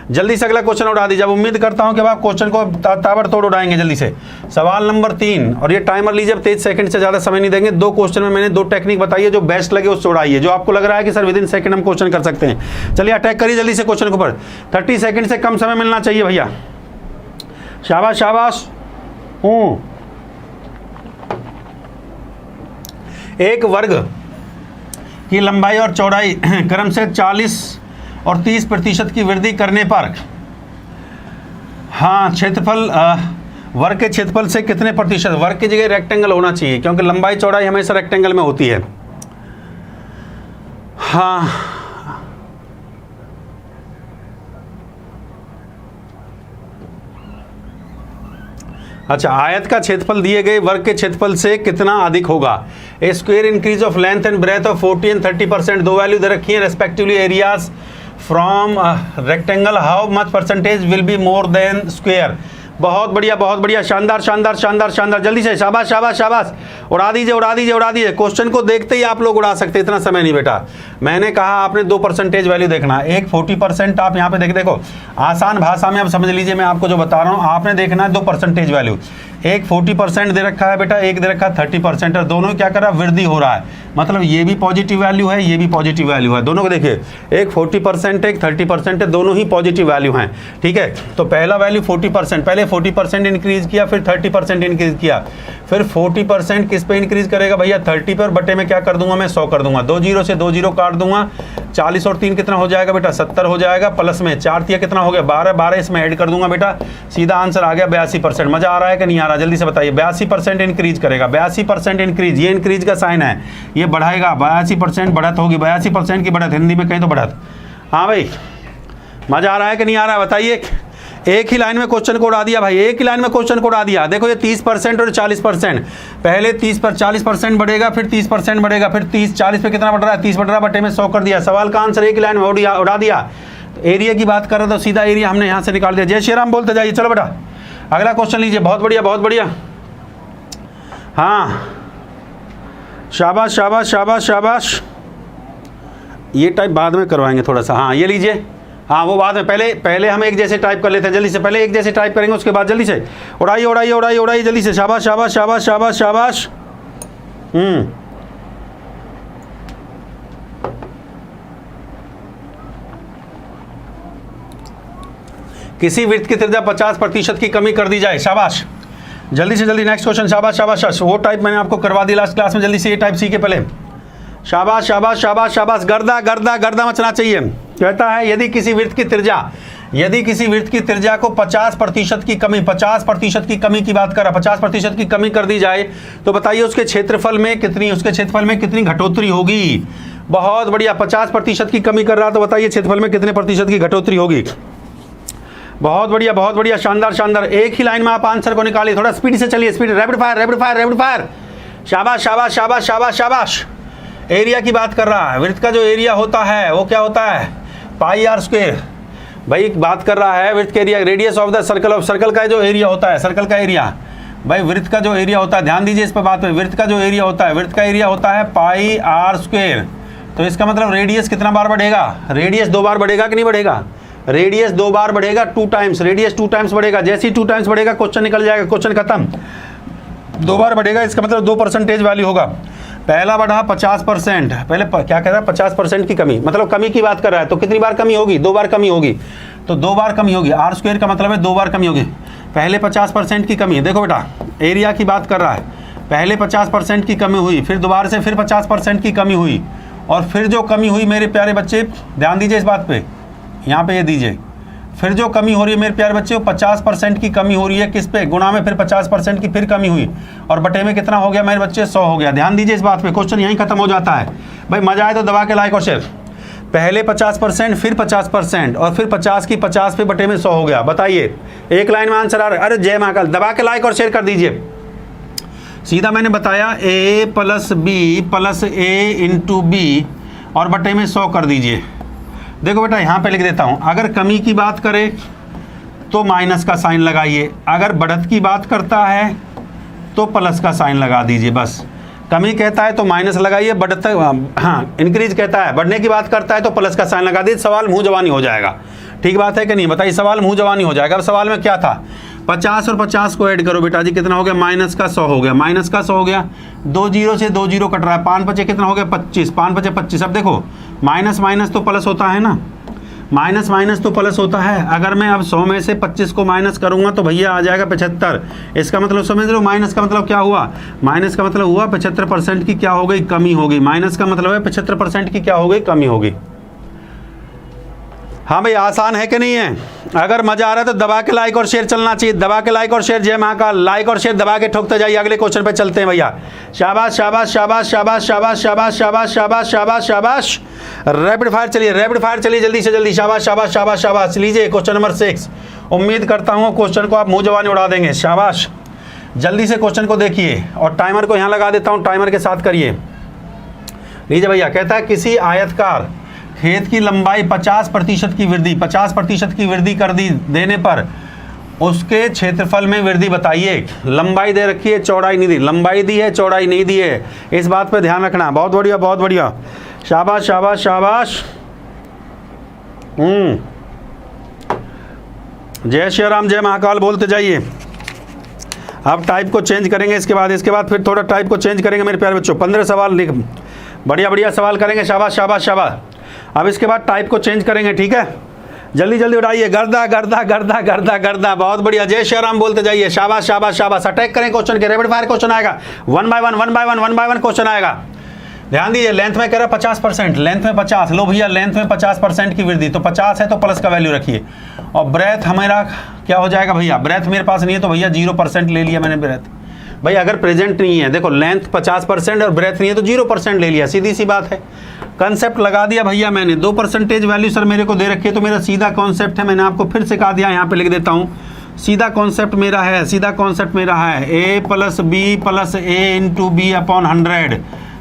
जल्दी से अगला क्वेश्चन उड़ा दीजिए। अब उम्मीद करता हूं कि आप क्वेश्चन को ताबड़तोड़ उड़ाएंगे जल्दी से। सवाल नंबर 3, और ये टाइमर लीजिए, अब 23 सेकंड से ज़्यादा समय नहीं देंगे। 2 क्वेश्चन में मैंने 2 टेक्निक बताई है, जो बेस्ट लगे उससे उड़ाइए, जो आपको लग रहा है कि सर विदिन सेकंड हम क्वेश्चन कर सकते हैं। चलिए अटैक करिए जल्दी से क्वेश्चन के ऊपर। 30 सेकंड से कम समय मिलना चाहिए भैया। शाबाश शाबाश। एक वर्ग की लंबाई और चौड़ाई क्रम से 40 और 30% की वृद्धि करने पर हाँ, क्षेत्रफल वर्ग के क्षेत्रफल से कितने प्रतिशत, वर्ग की जगह रेक्टेंगल होना चाहिए क्योंकि लंबाई चौड़ाई हमेशा रेक्टेंगल में होती है। हाँ, अच्छा, आयत का क्षेत्रफल दिए गए वर्ग के क्षेत्रफल से कितना अधिक होगा। A square increase of length and breadth of 40 and 30%, दो वैल्यू दे रखी है respectively areas from rectangle, how much percentage will be more than square. बहुत बढ़िया, बहुत बढ़िया, शानदार शानदार शानदार शानदार, जल्दी से, शाबाश शाबाश शाबाश, उड़ा दीजिए उड़ा दीजिए उड़ा दीजिए। क्वेश्चन को देखते ही आप लोग उड़ा सकते, इतना समय नहीं बेटा। मैंने कहा आपने 2 परसेंटेज वैल्यू देखना, एक 40% आप यहाँ पे देखो, आसान भाषा में आप समझ लीजिए मैं आपको जो बता रहा हूँ, आपने देखना है 2 परसेंटेज वैल्यू। एक 40% दे रखा है बेटा, एक दे रखा है 30%, और दोनों क्या कर रहा है, वृद्धि हो रहा है, मतलब ये भी पॉजिटिव वैल्यू है, ये भी पॉजिटिव वैल्यू है, दोनों को देखिए, एक 40% एक 30% है, दोनों ही पॉजिटिव वैल्यू हैं। ठीक है, तो पहला वैल्यू 40%, पहले 40% इंक्रीज किया, फिर 30% इंक्रीज किया, फिर 40% किस पे इंक्रीज करेगा भैया, 30 पर, बटे में क्या कर दूंगा मैं 100 कर दूंगा, 2 जीरो से 2 जीरो काट दूंगा, 40 और 3 कितना हो जाएगा बेटा, 70 हो जाएगा, प्लस में 4 तिया कितना हो गया 12, 12 इसमें ऐड कर दूंगा बेटा, सीधा आंसर आ गया 82%। मजा आ रहा है कि नहीं आ रहा, जल्दी से बताइए। 82% इंक्रीज करेगा, 82% इंक्रीज, ये इंक्रीज का साइन है, ये बढ़ाएगा, 82% बढ़त होगी, 82% की बढ़त, हिंदी में कहीं तो बढ़त। हाँ भाई, मजा आ रहा है कि नहीं आ रहा है बताइए। एक ही लाइन में क्वेश्चन को उड़ा दिया भाई, एक ही लाइन में क्वेश्चन को उड़ा दिया। देखो ये 30% और 40%, पहले 40% बढ़ेगा, फिर 30% बढ़ेगा, फिर 40 पे कितना बढ़ रहा है, 30 बढ़ रहा है, बटे में 100 कर दिया। सवाल का आंसर एक ही लाइन में उड़ा दिया। एरिया की बात कर रहा था, सीधा एरिया हमने यहाँ से निकाल दिया। जय श्री राम बोलते जाइए। चलो बेटा अगला क्वेश्चन लीजिए। बहुत बढ़िया बहुत बढ़िया, हाँ, शाबाश शाबाश शाबाश शाबाश। ये टाइप बाद में करवाएंगे थोड़ा सा, हाँ ये लीजिए, हाँ वो बाद में, पहले हम एक जैसे टाइप कर लेते हैं, जल्दी से, पहले एक जैसे टाइप करेंगे, उसके बाद जल्दी से उड़ाइए उड़ाइए उड़ाइए उड़ाइए, जल्दी से, शाबाश शाबाश शाबाश शाबाश शाबाश। किसी वृत्त की त्रिज्या 50% की कमी कर दी जाए, शाबाश, जल्दी से जल्दी, नेक्स्ट क्वेश्चन, शाबाश शाबाश शाबाश। वो टाइप मैंने आपको करवा दी लास्ट क्लास में, जल्दी से ये टाइप सीखे पहले, शाबाश शाबाश शाबाश शाबाश। गर्दा गर्दा गर्दा मचना चाहिए। कहता है यदि किसी वृत्त की त्रिज्या को 50% की कमी, 50% की कमी की बात कर रहा, 50% की कमी कर दी जाए तो बताइए उसके क्षेत्रफल में कितनी घटोतरी होगी। बहुत बढ़िया, 50% की कमी कर रहा तो बताइए क्षेत्रफल में कितने प्रतिशत की घटोतरी होगी। बहुत बढ़िया, शानदार शानदार। एक ही लाइन में आप आंसर को निकालिए, थोड़ा स्पीड से चलिए, speed, rapid fire rapid fire rapid fire, शाबाश शाबाश शाबाश शाबाश शाबाश। एरिया की बात कर रहा है, वृत्त का जो एरिया होता है वो क्या होता है, पाई आर स्क्वायर। भाई बात कर रहा है वृत्त के area, radius of the circle का जो एरिया होता है, सर्कल का एरिया, भाई वृत्त का जो एरिया होता है, ध्यान दीजिए इस पर बात में, वृत्त का जो एरिया होता है पाई आर स्क्वायर। तो इसका मतलब रेडियस कितना बार बढ़ेगा, रेडियस 2 बार बढ़ेगा कि नहीं बढ़ेगा, रेडियस 2 बार बढ़ेगा, 2 टाइम्स, रेडियस 2 टाइम्स बढ़ेगा। जैसे ही 2 टाइम्स बढ़ेगा क्वेश्चन निकल जाएगा, क्वेश्चन खत्म। 2 बार बढ़ेगा, इसका मतलब 2 परसेंटेज वैल्यू होगा। पहला बढ़ा 50%, पहले क्या कह रहा है 50% की कमी, मतलब कमी की बात कर रहा है, तो कितनी बार कमी होगी, 2 बार कमी होगी, तो 2 बार कमी होगी। आर स्क्वायर का मतलब है 2 बार कमी होगी। पहले 50% की कमी, देखो बेटा एरिया की बात कर रहा है, पहले 50% की कमी हुई, फिर दोबारा से फिर 50% की कमी हुई, और फिर जो कमी हुई मेरे प्यारे बच्चे, ध्यान दीजिए इस बात पे, यहाँ पे ये दीजिए, फिर जो कमी हो रही है मेरे प्यारे बच्चे, वो 50% की कमी हो रही है, किस पे, गुणा में फिर 50% की फिर कमी हुई, और बटे में कितना हो गया मेरे बच्चे, 100 हो गया। ध्यान दीजिए इस बात पे, क्वेश्चन यहीं खत्म हो जाता है। भाई मजा आए तो दबा के लाइक और शेयर। पहले 50%, फिर 50%, और फिर 50 की 50 पे बटे में 100 हो गया। बताइए एक लाइन में आंसर आ रहा है। अरे जय महाकाल, दबा के लाइक और शेयर कर दीजिए। सीधा मैंने बताया a + b + a × b और बटे में 100 कर दीजिए। देखो बेटा यहाँ पे लिख देता हूँ, अगर कमी की बात करें तो माइनस का साइन लगाइए, अगर बढ़त की बात करता है तो प्लस का साइन लगा दीजिए। बस कमी कहता है तो माइनस लगाइए, बढ़त, हाँ इंक्रीज कहता है, बढ़ने की बात करता है तो प्लस का साइन लगा दीजिए। सवाल मुँह जवानी हो जाएगा। ठीक बात है कि नहीं बताइए, सवाल मुँह जवानी हो जाएगा। अब सवाल में क्या था, 50 और 50 को ऐड करो बेटा जी, कितना हो गया, माइनस का 100 हो गया, माइनस का 100 हो गया, 2 जीरो से 2 जीरो कट रहा है, 5 बचे कितना हो गया 25, 5 बचे 25। अब देखो माइनस माइनस तो प्लस होता है ना, माइनस माइनस तो प्लस होता है। अगर मैं अब 100 में से 25 को माइनस करूंगा तो भैया आ जाएगा 75। इसका मतलब समझ लो, माइनस का मतलब क्या हुआ, माइनस का मतलब हुआ 75% की क्या हो गई, कमी हो गई। माइनस का मतलब है 75% की क्या हो गई, कमी हो गई। हाँ भाई, आसान है कि नहीं है? अगर मजा आ रहा है तो दबा के लाइक और शेयर चलना चाहिए, दबा के लाइक और शेयर। जय महाकाल, लाइक और शेयर दबा के ठोकते जाइए। अगले क्वेश्चन पे चलते हैं भैया। शाबाश शाबाश शाबाश शाबाश शाबाश शाबाश शाबाश शाबाश शाबाश शाबाश। रैपिड फायर चलिए, रैपिड फायर चलिए, जल्दी से जल्दी। शाबाश शाबाश शाबाश शाबाश। लीजिए क्वेश्चन नंबर 6। उम्मीद करता हूँ क्वेश्चन को आप मुँह जवानी उड़ा देंगे। शाबाश, जल्दी से क्वेश्चन को देखिए और टाइमर को यहाँ लगा देता हूँ, टाइमर के साथ करिए। लीजिए भैया, कहता है किसी आयतकार खेत की लंबाई 50% की वृद्धि, 50% की वृद्धि कर देने पर उसके क्षेत्रफल में वृद्धि बताइए। लंबाई दे रखी है, चौड़ाई नहीं दी। लंबाई दी है, चौड़ाई नहीं दी है, इस बात पे ध्यान रखना। बहुत बढ़िया, बहुत बढ़िया। शाबाश शाबाश शाबाश। जय श्री राम, जय महाकाल बोलते जाइए। अब टाइप को चेंज करेंगे, इसके बाद फिर थोड़ा टाइप को चेंज करेंगे मेरे प्यारे बच्चों। 15 सवाल लिख, बढ़िया बढ़िया सवाल करेंगे। शाबाश शाबाश शाबाश। अब इसके बाद टाइप को चेंज करेंगे, ठीक है? जल्दी जल्दी उड़ाइए। गर्दा गर्दा गर्दा गर्दा गर्दा। बहुत बढ़िया, जय श्री राम बोलते जाइए। शाबाश शाबाश शाबाश। अटैक करें क्वेश्चन के, रैपिड फायर क्वेश्चन आएगा। 1 बाय 1 क्वेश्चन आएगा। ध्यान दीजिए, लेंथ में कह रहा 50%, लेंथ में 50। लो भैया, लेंथ में 50% की वृद्धि, तो 50 है तो प्लस का वैल्यू रखिए। और ब्रेथ हमारा क्या हो जाएगा भैया? ब्रेथ मेरे पास नहीं है तो भैया 0% ले लिया मैंने ब्रेथ। भाई अगर प्रेजेंट नहीं है, देखो लेंथ 50% और ब्रेथ नहीं है तो 0% ले लिया, सीधी सी बात है। कंसेप्ट लगा दिया भैया मैंने। 2% वैल्यू सर मेरे को दे रखी है, तो मेरा सीधा कॉन्सेप्ट है, मैंने आपको फिर सिखा दिया, यहाँ पे लिख देता हूँ। सीधा कॉन्सेप्ट मेरा है, सीधा कॉन्सेप्ट मेरा है a + b + a × b upon 100।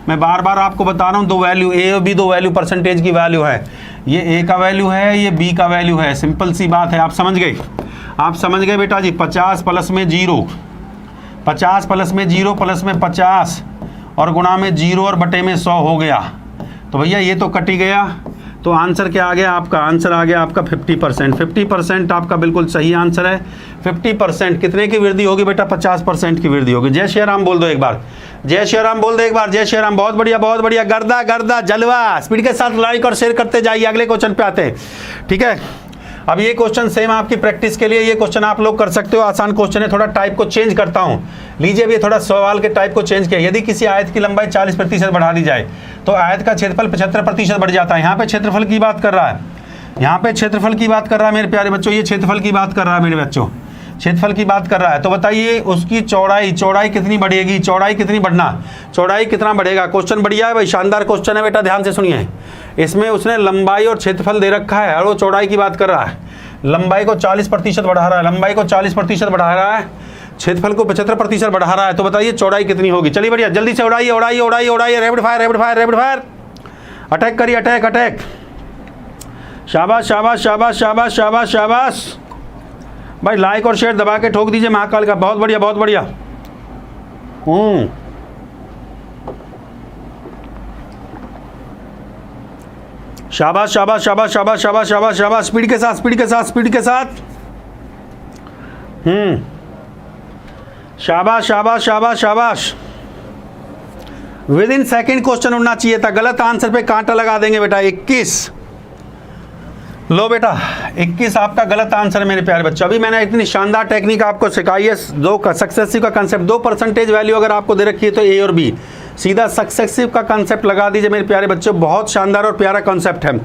मैं बार बार आपको बता रहा हूँ, दो वैल्यू a और b, दो वैल्यू परसेंटेज की वैल्यू है। ये a का वैल्यू है, ये b का वैल्यू है। सिंपल सी बात है, आप समझ गए? आप समझ गए बेटा जी। 50 प्लस में 0, 50 प्लस में 0 प्लस में 50 और गुणा में 0 और बटे में 100 हो गया। तो भैया ये तो कट ही गया, तो आंसर क्या आ गया आपका? आंसर आ गया आपका 50%। 50% आपका बिल्कुल सही आंसर है। 50% कितने की वृद्धि होगी बेटा? 50% की वृद्धि होगी। जय श्री राम बोल दो एक बार, जय श्री राम बोल दो एक बार, जय श्री राम। बहुत बढ़िया, बहुत बढ़िया। गर्दा गर्दा जलवा। स्पीड के साथ लाइक और शेयर करते जाइए। अगले क्वेश्चन पे आते हैं, ठीक है? अब ये क्वेश्चन सेम आपकी प्रैक्टिस के लिए, ये क्वेश्चन आप लोग कर सकते हो, आसान क्वेश्चन है। थोड़ा टाइप को चेंज करता हूँ। लीजिए अभी थोड़ा सवाल के टाइप को चेंज किया। यदि किसी आयत की लंबाई 40% बढ़ा दी जाए तो आयत का क्षेत्रफल 75% बढ़ जाता है। यहाँ पे क्षेत्रफल की बात कर रहा है, यहाँ पे क्षेत्रफल की बात कर रहा है मेरे प्यारे बच्चों। ये क्षेत्रफल की बात कर रहा है मेरे बच्चों, क्षेत्रफल की बात कर रहा है। तो बताइए उसकी चौड़ाई, चौड़ाई कितनी बढ़ेगी? चौड़ाई कितनी बढ़ना, चौड़ाई कितना बढ़ेगा? क्वेश्चन बढ़िया है भाई, शानदार क्वेश्चन है बेटा, ध्यान से सुनिए। इसमें उसने लंबाई और क्षेत्रफल दे रखा है और वो चौड़ाई की बात कर रहा है। लंबाई को 40% बढ़ा रहा है, लंबाई को 40% बढ़ा रहा है, क्षेत्रफल को 75% बढ़ा रहा है। तो बताइए चौड़ाई कितनी होगी? चलिए बढ़िया, जल्दी से उड़ाइए उड़ाइए उड़ाइए उड़ाइए। Rapid fire rapid fire rapid fire. Attack करिए, अटैक अटैक। शाबाश शाबाश शाबाश शाबाश शाबाश शाबाश भाई। लाइक और शेयर दबा के ठोक दीजिए महाकाल का। बहुत बढ़िया, बहुत बढ़िया। शाबाश शाबाश शाबाश शाबाश शाबाश शाबाश शाबाश। स्पीड के साथ, स्पीड के साथ, स्पीड के साथ। शाबाश शाबाश शाबाश शाबाश। विद इन सेकेंड क्वेश्चन उड़ना चाहिए था, गलत आंसर पे कांटा लगा देंगे बेटा। 21 लो बेटा, 21 आपका गलत आंसर है मेरे प्यारे बच्चों। अभी मैंने इतनी शानदार टेक्निक आपको सिखाई है। दो का सक्सेसिव का कंसेप्ट, 2% वैल्यू अगर आपको दे रखी है तो ए और बी, सीधा सक्सेसिव का कंसेप्ट लगा दीजिए मेरे प्यारे बच्चों। बहुत शानदार और प्यारा कंसेप्ट है।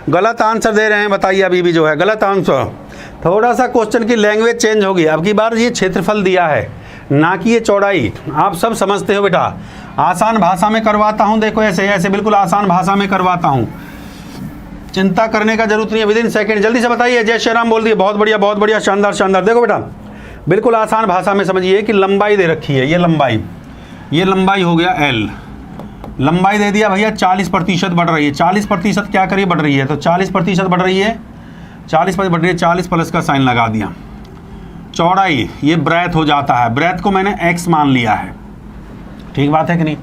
गलत आंसर दे रहे हैं, बताइए अभी भी जो है गलत आंसर। थोड़ा सा क्वेश्चन की लैंग्वेज चेंज होगी। अब की बार ये क्षेत्रफल दिया है, ना कि ये चौड़ाई। आप सब समझते हो बेटा, आसान भाषा में करवाता हूँ। देखो ऐसे ऐसे बिल्कुल आसान भाषा में करवाता हूँ, चिंता करने का जरूरत नहीं है। विद इन सेकेंड जल्दी से बताइए। जय श्री राम बोल दिए। बहुत बढ़िया, बहुत बढ़िया, शानदार शानदार। देखो बेटा, बिल्कुल आसान भाषा में समझिए कि लंबाई दे रखी है, ये लंबाई हो गया L। लंबाई दे दिया भैया 40% बढ़ रही है। 40% क्या करिए बढ़ रही है, तो 40% बढ़ रही है, 40% बढ़ रही है, 40 प्लस का साइन लगा दिया। चौड़ाई ये ब्रेथ हो जाता है, ब्रेथ को मैंने x मान लिया है, ठीक बात है कि नहीं?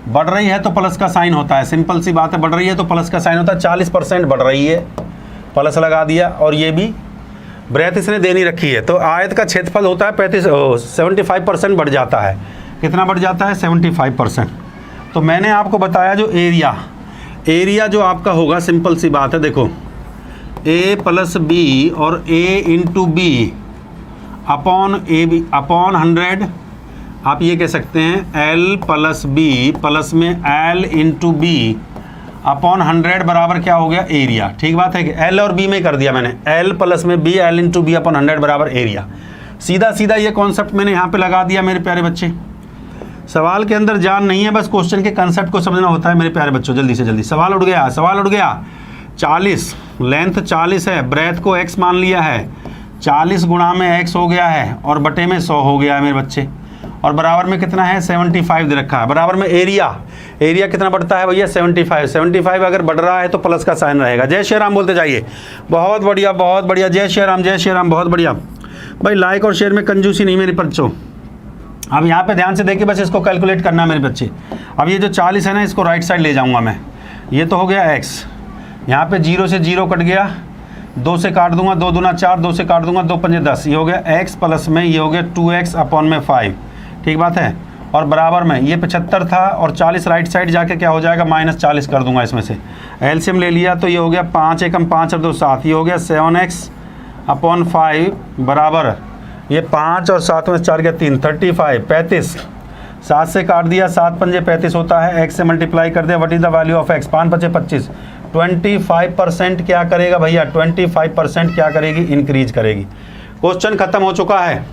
बढ़ रही है तो प्लस का साइन होता है, सिंपल सी बात है। बढ़ रही है तो प्लस का साइन होता है। 40% बढ़ रही है, प्लस लगा दिया। और ये भी ब्रेथ इसने देनी रखी है, तो आयत का क्षेत्रफल होता है 75% बढ़ जाता है। कितना बढ़ जाता है? 75%। तो मैंने आपको बताया जो एरिया जो आपका होगा, सिंपल सी बात है। देखो a + b और a × b अपॉन 100, आप ये कह सकते हैं L + b प्लस में L × b अपॉन 100 बराबर क्या हो गया एरिया। ठीक बात है कि एल और बी में कर दिया मैंने, एल प्लस में B, L into B upon 100 बराबर एरिया। सीधा सीधा ये कॉन्सेप्ट मैंने यहाँ पे लगा दिया मेरे प्यारे बच्चे। सवाल के अंदर जान नहीं है, बस क्वेश्चन के कंसेप्ट को समझना होता है मेरे प्यारे बच्चों। जल्दी से जल्दी सवाल उठ गया, सवाल उठ गया। 40 लेंथ 40 है, ब्रेथ को x मान लिया है, 40 गुणा में x हो गया है और बटे में 100 हो गया है मेरे बच्चे, और बराबर में कितना है 75 दे रखा है। बराबर में एरिया, एरिया कितना बढ़ता है भैया 75 अगर बढ़ रहा है तो प्लस का साइन रहेगा। जय श्री राम बोलते जाइए। बहुत बढ़िया बहुत बढ़िया, जय श्री राम जय श्री राम, बहुत बढ़िया भाई। लाइक और शेयर में कंजूसी नहीं मेरे बच्चों। अब यहाँ पे ध्यान से देखिए, बस इसको कैलकुलेट करना है मेरे बच्चे। अब ये जो 40 है ना, इसको राइट साइड ले जाऊँगा मैं। ये तो हो गया x, यहाँ पे 0 से 0 कट गया, 2 से काट दूंगा, 2 दूना 4, 2 से काट दूंगा 2 पंजे 10, ये हो गया x प्लस में ये हो गया 2x अपॉन में 5। ठीक बात है। और बराबर में ये 75 था और 40 राइट साइड जाके क्या हो जाएगा -40 कर दूंगा इसमें से। एलसीएम ले लिया तो ये हो गया 5 एकम 5 और 2 7, ये हो गया 7x अपॉन 5 बराबर ये 5 और 7 में 4 गया 3, 35 35, 7 से काट दिया, 7 पंजे 35 होता है, x से मल्टीप्लाई कर दिया। What is the value of x, 5 पंजे 25, 25% क्या करेगा भैया 25% क्या करेगी इंक्रीज करेगी। क्वेश्चन खत्म हो चुका है।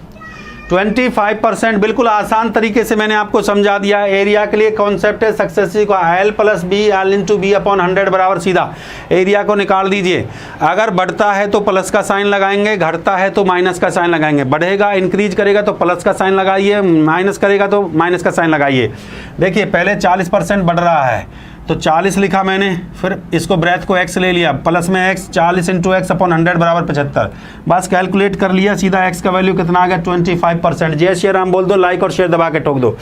25% बिल्कुल आसान तरीके से मैंने आपको समझा दिया। एरिया के लिए कॉन्सेप्ट है सक्सेसिव का L plus B, L into B upon 100 बराबर सीधा एरिया को निकाल दीजिए। अगर बढ़ता है तो प्लस का साइन लगाएंगे, घटता है तो माइनस का साइन लगाएंगे। बढ़ेगा इंक्रीज करेगा तो प्लस का साइन लगाइए, माइनस करेगा तो माइनस का साइन लगाइए। देखिए पहले 40% बढ़ रहा है तो 40 लिखा मैंने, फिर इसको ब्रेथ को x ले लिया, प्लस में x, 40 इंटू एक्स अपॉन 100 बराबर 75। बस कैलकुलेट कर लिया, सीधा x का वैल्यू कितना आ गया 25%। जय श्री राम बोल दो, लाइक और शेयर दबा के ठोक दो।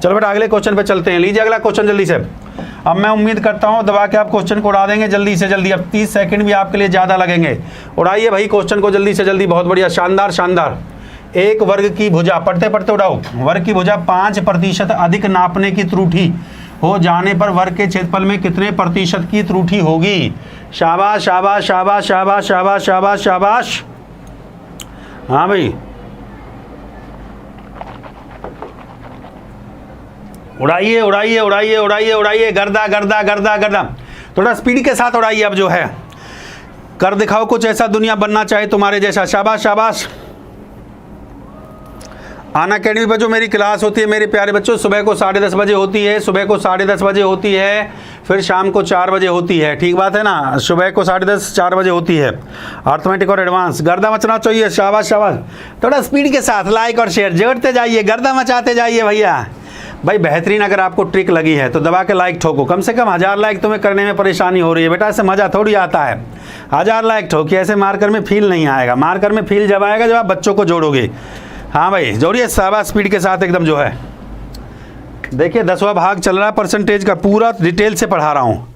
चलो बेटा अगले क्वेश्चन पे चलते हैं। लीजिए अगला क्वेश्चन जल्दी से। अब मैं उम्मीद करता हूँ दबा के आप क्वेश्चन को उड़ा देंगे जल्दी से जल्दी। अब 30 सेकंड भी आपके लिए ज़्यादा लगेंगे। उड़ाइए भाई क्वेश्चन को जल्दी से जल्दी, बहुत बढ़िया, शानदार शानदार। एक वर्ग की भुजा, पढ़ते पढ़ते उड़ाओ। वर्ग की भुजा 5% अधिक नापने की त्रुटि हो जाने पर वर्ग के क्षेत्रफल में कितने प्रतिशत की त्रुटि होगी। शाबाश शाबाश शाबाश शाबाश शाबाश शाबाश शाबाश। हाँ भाई उड़ाइए उड़ाइए उड़ाइए उड़ाइए उड़ाइए, गर्दा गर्दा गर्दा गर्दा, थोड़ा स्पीड के साथ उड़ाइए। अब जो है कर दिखाओ कुछ ऐसा, दुनिया बनना चाहे तुम्हारे जैसा। शाबाश शाबाश। अन अकेडमी पर जो मेरी क्लास होती है मेरे प्यारे बच्चों, सुबह को 10:30 बजे होती है, सुबह को 10:30 बजे होती है, फिर शाम को 4 बजे होती है। ठीक बात है ना, सुबह को 10:30 4 बजे होती है। अर्थमेटिक और एडवांस, गर्दा मचना चाहिए। शाबाश शाबाश, थोड़ा स्पीड के साथ लाइक और शेयर जोड़ते जाइए, गर्दा मचाते जाइए भैया। भाई बेहतरीन, अगर आपको ट्रिक लगी है तो दबा के लाइक ठोको। कम से कम 1000 लाइक तुम्हें करने में परेशानी हो रही है बेटा, ऐसे मज़ा थोड़ी आता है। 1000 लाइक ठोकिए, ऐसे मार्कर में फील नहीं आएगा। मार्कर में फील जब आएगा जब आप बच्चों को जोड़ोगे। हाँ भाई जोड़िए शाबाश, स्पीड के साथ एकदम जो है। देखिए 10वां भाग चल रहा है परसेंटेज का, पूरा डिटेल से पढ़ा रहा हूँ।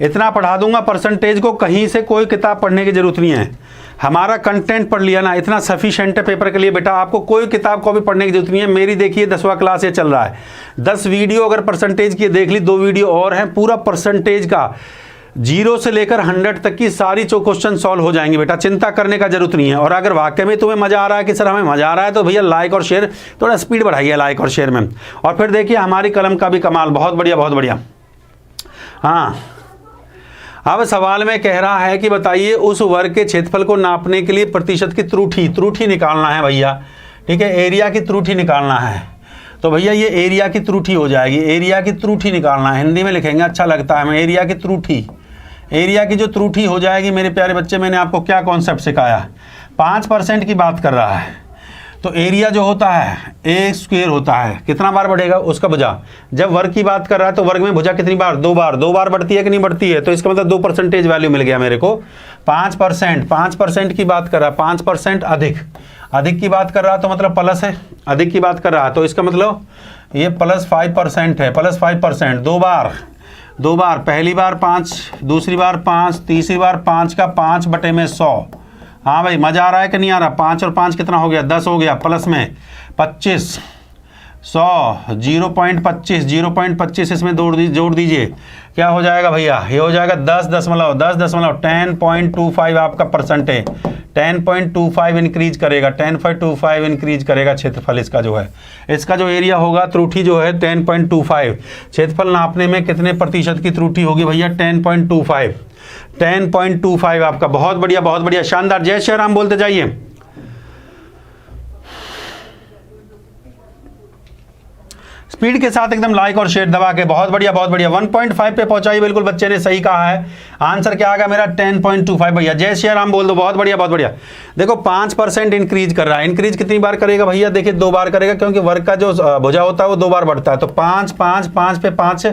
इतना पढ़ा दूंगा परसेंटेज को, कहीं से कोई किताब पढ़ने की जरूरत नहीं है। हमारा कंटेंट पढ़ लिया ना, इतना सफिशिएंट है पेपर के लिए बेटा, आपको कोई किताब को भी पढ़ने की जरूरत नहीं है। मेरी देखिए 10वां क्लास ये चल रहा है, 10 वीडियो अगर परसेंटेज की देख ली, 2 वीडियो और हैं, पूरा परसेंटेज का 0 से लेकर 100 तक की सारी जो क्वेश्चन सॉल्व हो जाएंगे बेटा, चिंता करने का जरूरत नहीं है। और अगर वाकई में तुम्हें मजा आ रहा है कि सर हमें मजा आ रहा है, तो भैया लाइक और शेयर थोड़ा स्पीड बढ़ाइए लाइक और शेयर में। और फिर देखिए हमारी कलम का भी कमाल, बहुत बढ़िया बहुत बढ़िया। हाँ अब सवाल में कह रहा है कि बताइए उस वर्ग के क्षेत्रफल को नापने के लिए प्रतिशत की त्रुटि निकालना है भैया। ठीक है, एरिया की त्रुटि निकालना है। तो भैया ये एरिया की त्रुटि हो जाएगी, एरिया की त्रुटि निकालना है, हिंदी में लिखेंगे अच्छा लगता है हमें। एरिया की त्रुटि, एरिया की जो त्रुटि हो जाएगी मेरे प्यारे बच्चे, मैंने आपको क्या कॉन्सेप्ट सिखाया, 5% की बात कर रहा है। तो एरिया जो होता है ए स्क्वायर होता है, कितना बार बढ़ेगा उसका भुजा। जब वर्ग की बात कर रहा है तो वर्ग में भुजा कितनी बार, 2 बार। 2 बार बढ़ती है कि नहीं बढ़ती है, तो इसका मतलब 2% वैल्यू मिल गया मेरे को। 5% की बात कर रहा है, 5% अधिक की बात कर रहा है, तो मतलब प्लस है, अधिक की बात कर रहा है तो इसका मतलब ये +5% है, +5%। 2 बार, पहली बार 5, दूसरी बार 5, तीसरी बार 5 का 5/100। हाँ भाई मज़ा आ रहा है कि नहीं आ रहा। 5 और 5 कितना हो गया, 10 हो गया, प्लस में 25, 100, 0.25 इसमें जोड़ दीजिए, क्या हो जाएगा भैया, ये हो जाएगा 10.25 आपका परसेंट है। 10.25 इंक्रीज करेगा, 10.25 इंक्रीज करेगा क्षेत्रफल इसका जो है, इसका जो एरिया होगा त्रुटि जो है 10.25। क्षेत्रफल नापने में कितने प्रतिशत की त्रुटि होगी भैया? 10.25, 10.25 आपका। बहुत बढ़िया बहुत बढ़िया, शानदार। जय श्री राम बोलते जाइए। स्पीड के साथ एकदम लाइक और शेयर दबा के, बहुत बढ़िया बहुत बढ़िया। 1.5 पे पहुंचाई, बिल्कुल बच्चे ने सही कहा है। आंसर क्या आ गया मेरा? 10.25 भैया। जय श्री राम बोल दो, बहुत बढ़िया बहुत बढ़िया। देखो 5% इंक्रीज कर रहा है। इंक्रीज कितनी बार करेगा भैया? देखिए 2 बार करेगा, क्योंकि वर्ग का जो भुजा होता है वो 2 बार बढ़ता है। तो 5 5 5 पे 5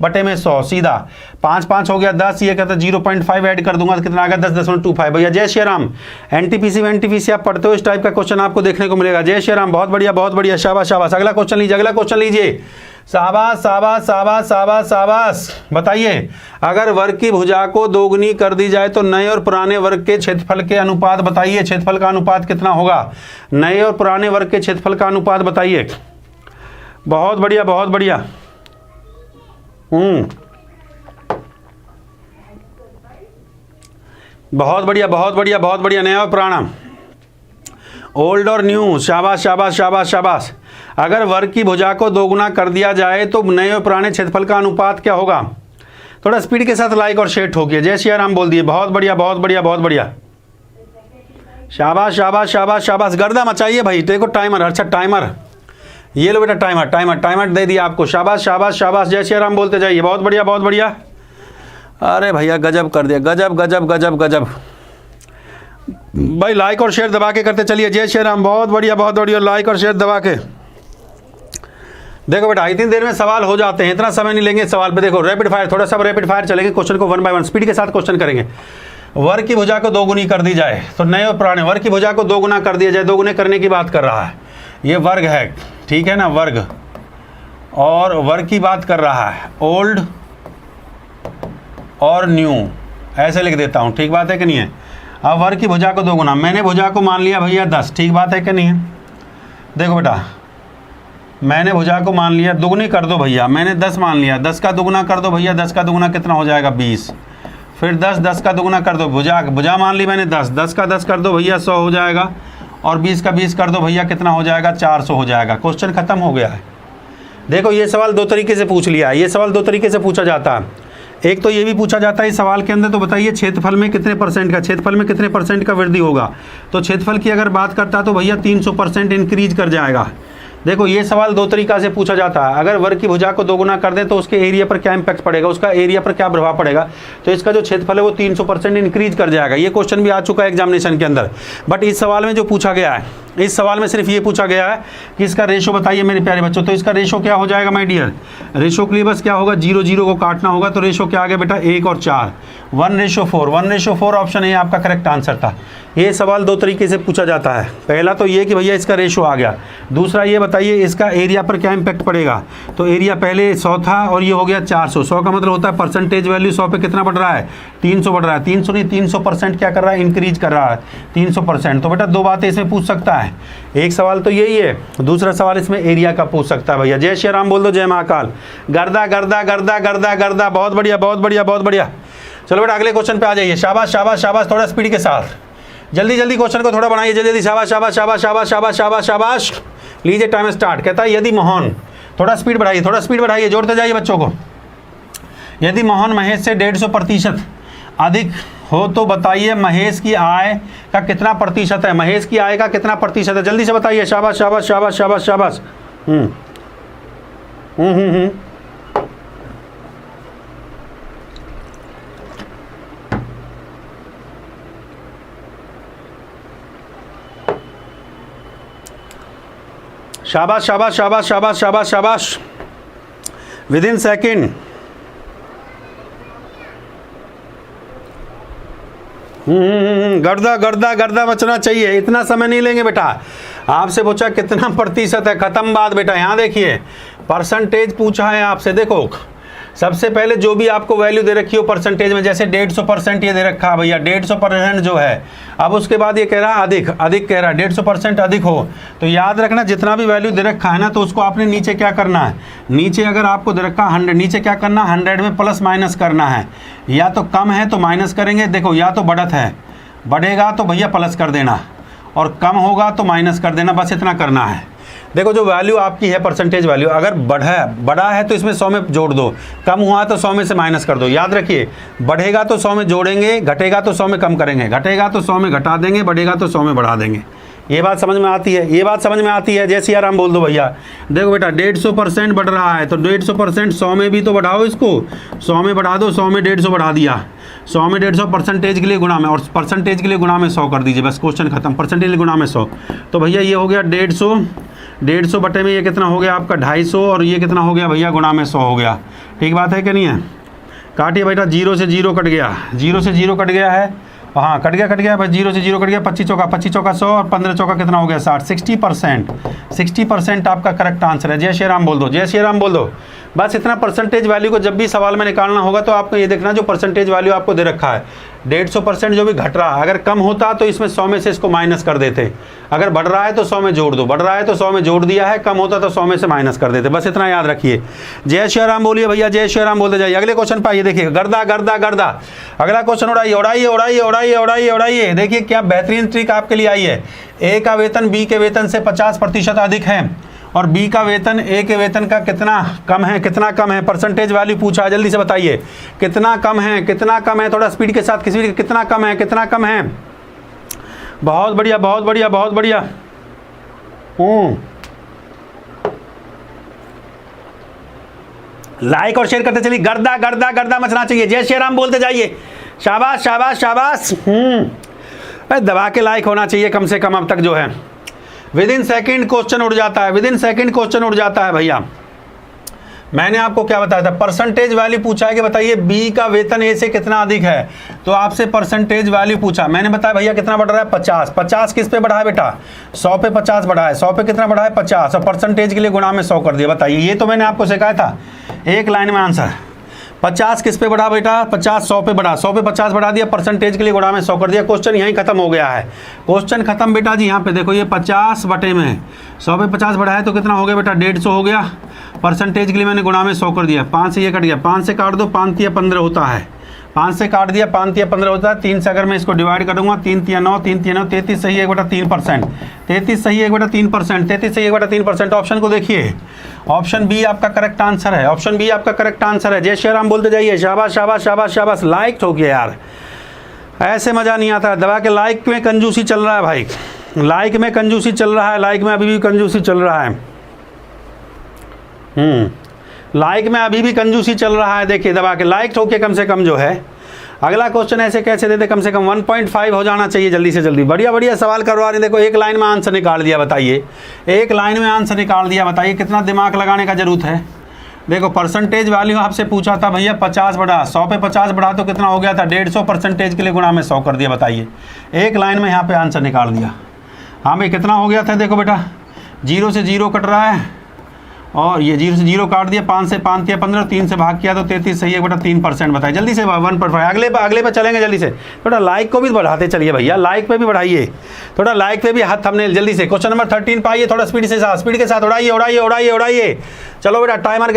बटे में 100, सीधा 5 5 हो गया 10, ये कहता है 0.5 ऐड कर दूंगा तो कितना आ गया? 10.25 भैया। जय श्री राम। एनटीपीसी आप पढ़ते हो, इस टाइप का क्वेश्चन आपको देखने को मिलेगा। जय श्री राम, बहुत बढ़िया बहुत बढ़िया, शाबाश शाबाश। अगला क्वेश्चन लीजिए, अगला क्वेश्चन लीजिए। शाबाश शाबाश शाबाश शाबाश शाबाश। बताइए, अगर वर्ग की भुजा को दोगुनी कर दी जाए तो नए और पुराने वर्ग के क्षेत्रफल के अनुपात बताइए। क्षेत्रफल का अनुपात कितना होगा? नए और पुराने वर्ग के क्षेत्रफल का अनुपात बताइए। बहुत बढ़िया बहुत बढ़िया। बहुत बढ़िया बहुत बढ़िया बहुत बढ़िया। नया और पुराना, ओल्ड और न्यू, शाबाश शाबाश शाबाश शाबाश। अगर वर्ग की भुजा को दोगुना कर दिया जाए तो नए और पुराने क्षेत्रफल का अनुपात क्या होगा? थोड़ा स्पीड के साथ लाइक और शेयर ठोकिए। जय श्री राम बोल दिए, बहुत बढ़िया बहुत बढ़िया बहुत बढ़िया, शाबाश शाबाश शाबाश शाबाश। गर्दा मचाइए भाई। देखो टाइमर, अच्छा टाइमर, ये लो बेटा टाइमर, टाइमर टाइमर दे दिया आपको। शाबाश शाबाश शाबाश। जय श्री राम बोलते जाइए, बहुत बढ़िया बहुत बढ़िया। अरे भैया गजब कर दिया, गजब गजब गजब गजब भाई। लाइक और शेयर दबा के करते चलिए। जय श्री राम, बहुत बढ़िया बहुत बढ़िया, लाइक और शेयर दबा के। देखो बेटा इतनी देर में सवाल हो जाते हैं, इतना समय नहीं लेंगे सवाल पे। देखो रैपिड फायर, थोड़ा सा रैपिड फायर चलेंगे, क्वेश्चन को 1 बाय 1 स्पीड के साथ क्वेश्चन करेंगे। वर्ग की भुजा को दोगुनी कर दी जाए तो नए और पुराने वर्ग की भुजा को दोगुना कर दिया जाए, दोगुने करने की बात कर रहा है। ये वर्ग है, ठीक है ना, वर्ग, और वर्ग की बात कर रहा है, ओल्ड और न्यू, ऐसे लिख देता हूँ, ठीक बात है कि नहीं है। अब वर्ग की भुजा को दोगुना, मैंने भुजा को मान लिया भैया 10, ठीक बात है कि नहीं है। देखो बेटा मैंने भुजा को मान लिया, दुगुनी कर दो भैया, मैंने 10 मान लिया, 10 का दुगुना कर दो भैया, 10 का दुगुना कितना हो जाएगा? 20। फिर 10, 10 का दुगुना कर दो, भुजा मान ली मैंने 10, 10 का 10 कर दो भैया 100 हो जाएगा, और 20 का 20 कर दो भैया कितना हो जाएगा? 400 हो जाएगा। क्वेश्चन खत्म हो गया है। देखो ये सवाल 2 तरीके से पूछ लिया है, ये सवाल 2 तरीके से पूछा जाता है। एक तो ये भी पूछा जाता है इस सवाल के अंदर, तो बताइए क्षेत्रफल में कितने परसेंट का, क्षेत्रफल में कितने परसेंट का वृद्धि होगा। तो क्षेत्रफल की अगर बात करता है तो भैया 300% इंक्रीज कर जाएगा। देखो ये सवाल 2 तरीका से पूछा जाता है। अगर वर्ग की भुजा को दोगुना कर दें तो उसके एरिया पर क्या इंपैक्ट पड़ेगा, उसका एरिया पर क्या प्रभाव पड़ेगा। तो इसका जो क्षेत्रफल है वो 300% इंक्रीज कर जाएगा। ये क्वेश्चन भी आ चुका है एग्जामिनेशन के अंदर। बट इस सवाल में जो पूछा गया है, इस सवाल में सिर्फ ये पूछा गया है कि इसका रेशो बताइए मेरे प्यारे बच्चों। तो इसका रेशो क्या हो जाएगा माय डियर? रेशो के लिए बस क्या होगा, 0 0 को काटना होगा। तो रेशो क्या आ गया बेटा? 1 और 4, 1:4, 1:4 ऑप्शन ए आपका करेक्ट आंसर था। ये सवाल 2 तरीके से पूछा जाता है। पहला तो ये कि भैया इसका रेशो आ गया, दूसरा ये बताइए इसका एरिया पर क्या इंपैक्ट पड़ेगा। तो एरिया पहले 100 था और ये हो गया 400। 100 का मतलब होता है परसेंटेज वैल्यू 100 पे कितना बढ़ रहा है? 300 बढ़ रहा है। 300 नहीं 300% क्या कर रहा है? इंक्रीज कर रहा है 300%। तो बेटा 2 बातें इसमें पूछ सकता है। एक सवाल तो यही है, दूसरा सवाल इसमें एरिया का पूछ सकता है भैया। जय श्री राम बोल दो, जय महाकाल। गर्दा गर्दा गर्दा गर्दा गर्दा, बहुत बढ़िया बहुत बढ़िया बहुत बढ़िया। चलो बेटा अगले क्वेश्चन पे आ जाइए। शाबाश शाबाश शाबाश, थोड़ा स्पीड के साथ, जल्दी जल्दी क्वेश्चन को थोड़ा बढ़ाइए, जल्दी जल्दी। शाबाश शाबाश शाबाश शाबाश शाबाश शाबाश शाबाश। लीजिए टाइम स्टार्ट। कहता है यदि मोहन, थोड़ा स्पीड बढ़ाइए, थोड़ा स्पीड बढ़ाइए, जोड़ते जाइए बच्चों को। यदि मोहन महेश से 150% अधिक हो तो बताइए महेश की आय का कितना प्रतिशत है। महेश की आय का कितना प्रतिशत है, जल्दी से बताइए। शाबाश शाबाश शाबाश शाबाश शाबाश। शाबाश शाबाश शाबाश शाबाश शाबाश शाबाश। With in second. गर्दा गर्दा गर्दा बचना चाहिए, इतना समय नहीं लेंगे बेटा। आपसे पूछा कितना प्रतिशत है, खत्म बात बेटा। यहाँ देखिए परसेंटेज पूछा है आपसे। देखो सबसे पहले जो भी आपको वैल्यू दे रखी हो परसेंटेज में, जैसे 150% ये दे रखा है भैया, 150% जो है। अब उसके बाद ये कह रहा है अधिक, अधिक कह रहा है, 150% अधिक हो। तो याद रखना जितना भी वैल्यू दे रखा है ना, तो उसको आपने नीचे क्या करना है, नीचे अगर आपको दे रखा 100, नीचे क्या करना, 100 में प्लस माइनस करना है। या तो कम है तो माइनस करेंगे, देखो या तो बढ़त है, बढ़ेगा तो भैया प्लस कर देना और कम होगा तो माइनस कर देना, बस इतना करना है। देखो जो वैल्यू आपकी है परसेंटेज वैल्यू, अगर बड़ा है तो इसमें 100 में जोड़ दो, कम हुआ तो 100 में से माइनस कर दो। याद रखिए, बढ़ेगा तो 100 में जोड़ेंगे, घटेगा तो 100 में कम करेंगे, घटेगा तो 100 में घटा देंगे, बढ़ेगा तो 100 में बढ़ा देंगे। ये बात समझ में आती है? ये बात समझ में आती है? जय सिया राम बोल दो भैया। देखो बेटा 150% बढ़ रहा है तो 150% 100 में भी तो बढ़ाओ, इसको 100 में बढ़ा दो, 100 में 150 बढ़ा दिया, 100 में 150 परसेंटेज के लिए गुणा में, और परसेंटेज के लिए गुणा में 100 कर दीजिए, बस क्वेश्चन खत्म। परसेंटेज के लिए गुणा में 100, तो भैया ये हो गया 150 बटे में ये कितना हो गया आपका 250, और ये कितना हो गया भैया गुणा में 100 हो गया। ठीक बात है कि नहीं है? काटिए बेटा, 0 से 0 कट गया, 0 से 0 कट गया है, हाँ कट गया बस, 0 से 0 कट गया, 25 चौका 100 और 15 चौका कितना हो गया 60, 60% आपका करेक्ट आंसर है। जय श्री राम बोल दो, जय श्री राम बोल दो। बस इतना परसेंटेज वैल्यू को जब भी सवाल में निकालना होगा तो आपको ये देखना जो परसेंटेज वैल्यू आपको दे रखा है 150% जो भी घट रहा है, अगर कम होता तो इसमें 100 में से इसको माइनस कर देते, अगर बढ़ रहा है तो 100 में जोड़ दो, बढ़ रहा है तो 100 में जोड़ दिया है, कम होता तो 100 में से माइनस कर देते, बस इतना याद रखिए। जय श्री राम बोलिए भैया, जय श्री राम बोलते जाइए। अगले क्वेश्चन पाइए, देखिए गर्दा गर्दा गर्दा, अगला क्वेश्चन उड़ाइए उड़ाइए उड़ाइए उड़ाइए उड़ाइए उड़ाइए। देखिए क्या बेहतरीन ट्रिक आपके लिए आई है। ए का वेतन बी के वेतन से 50% अधिक है और बी का वेतन ए के वेतन का कितना कम है, कितना कम है, परसेंटेज वैल्यू पूछा है, जल्दी से बताइए कितना कम है, कितना कम है, थोड़ा स्पीड के साथ, किसी कितना कम है, कितना कम है। बहुत बढ़िया बहुत बढ़िया बहुत बढ़िया। लाइक और शेयर करते चलिए, गर्दा गर्दा गर्दा मचना चाहिए। जय श्री राम बोलते जाइए, शाबाश शाबाश शाबाश। दबा के लाइक होना चाहिए कम से कम अब तक जो है। विद इन सेकेंड क्वेश्चन उड़ जाता है, विद इन सेकेंड क्वेश्चन उड़ जाता है भैया। मैंने आपको क्या बताया था, परसेंटेज वैल्यू पूछा है कि बताइए बी का वेतन ए से कितना अधिक है, तो आपसे परसेंटेज वैल्यू पूछा, मैंने बताया भैया कितना बढ़ रहा है 50, 50 किस पे बढ़ा है बेटा 100 पे 50 बढ़ा है, 100 पे कितना बढ़ा है 50, और परसेंटेज के लिए गुणा में 100 कर दिया। बताइए, ये तो मैंने आपको सिखाया था एक लाइन में आंसर। 50 किस पे बढ़ा बेटा 50 100 पे बढ़ा, 100 पे 50 बढ़ा दिया, परसेंटेज के लिए गुणा में 100 कर दिया, क्वेश्चन यहीं खत्म हो गया है। क्वेश्चन खत्म बेटा जी। यहाँ पे देखो ये 50 बटे में 100 पे 50 बढ़ा है तो कितना हो गया बेटा 150 हो गया, परसेंटेज के लिए मैंने गुणा में 100 कर दिया। 5 से ये कट गया, 5 से काट दो, 5 तिया 15 होता है, 5 से काट दिया, 5 तिया 15 होता है। 3 से अगर मैं इसको डिवाइड करूँगा 3 तिया 9, 3 तिया 9, 33 सही 1/3%, 33 सही 1/3%, 33 सही 1/3%। ऑप्शन को देखिए, ऑप्शन बी आपका करेक्ट आंसर है, ऑप्शन बी आपका करेक्ट आंसर है। जय श्री राम बोलते जाइए, शाबाश शाबाश शाबाश शाबाश। लाइक ठोकिए यार, ऐसे मज़ा नहीं आता। दबा के लाइक में कंजूसी चल रहा है भाई, लाइक में कंजूसी चल रहा है, लाइक में अभी भी कंजूसी चल रहा है। लाइक में अभी भी कंजूसी चल रहा है। देखिए दबा के लाइक ठोके कम से कम जो है। अगला क्वेश्चन ऐसे कैसे दे दे, कम से कम 1.5 हो जाना चाहिए जल्दी से जल्दी। बढ़िया बढ़िया सवाल करवा रहे हैं। देखो एक लाइन में आंसर निकाल दिया, बताइए एक लाइन में आंसर निकाल दिया, बताइए कितना दिमाग लगाने का जरूरत है। देखो परसेंटेज वैल्यू आपसे पूछा था भैया 50 बढ़ा, 100 पे 50 बढ़ा तो कितना हो गया था 150, परसेंटेज के लिए गुणा में 100 कर दिया। बताइए एक लाइन में यहाँ पे आंसर निकाल दिया। हाँ भाई कितना हो गया था, देखो बेटा 0 से 0 कट रहा है और ये 0 से 0 काट दिया, 5 से 5 दिया 15, 3 से भाग किया तो 33 सही है बेटा 3%। बताइए जल्दी से 1.5। अगले पे चलेंगे जल्दी से। थोड़ा लाइक को भी बढ़ाते चलिए भैया, लाइक पे भी बढ़ाइए, थोड़ा लाइक पे भी हाथ थंबनेल जल्दी से। क्वेश्चन नंबर 13 पाइए, थोड़ा स्पीड के साथ उड़ाइए उड़ाइए उड़ाइए उड़ाइए। चलो बेटा टाइमर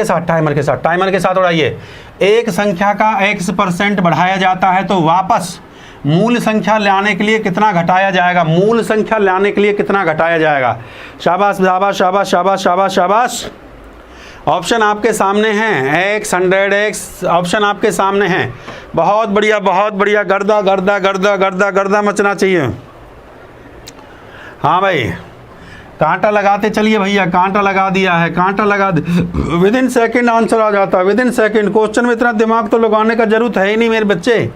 के साथ उड़ाइए। एक संख्या का x% बढ़ाया जाता है तो वापस मूल संख्या लाने के लिए कितना घटाया जाएगा, मूल संख्या लाने के लिए कितना घटाया जाएगा। शाबाश शाबाश शाबाश शाबाश शाबाश शाबाश। ऑप्शन आपके सामने हैं, x 100x ऑप्शन आपके सामने हैं। बहुत बढ़िया बहुत बढ़िया। गर्दा गर्दा गर्दा गर्दा गर्दा मचना चाहिए। हाँ भाई कांटा लगाते चलिए भैया, कांटा लगा दिया है, कांटा लगा विद इन सेकेंड आंसर आ जाता है, विद इन सेकेंड। क्वेश्चन में इतना दिमाग तो लगाने का जरूरत है ही नहीं मेरे बच्चे।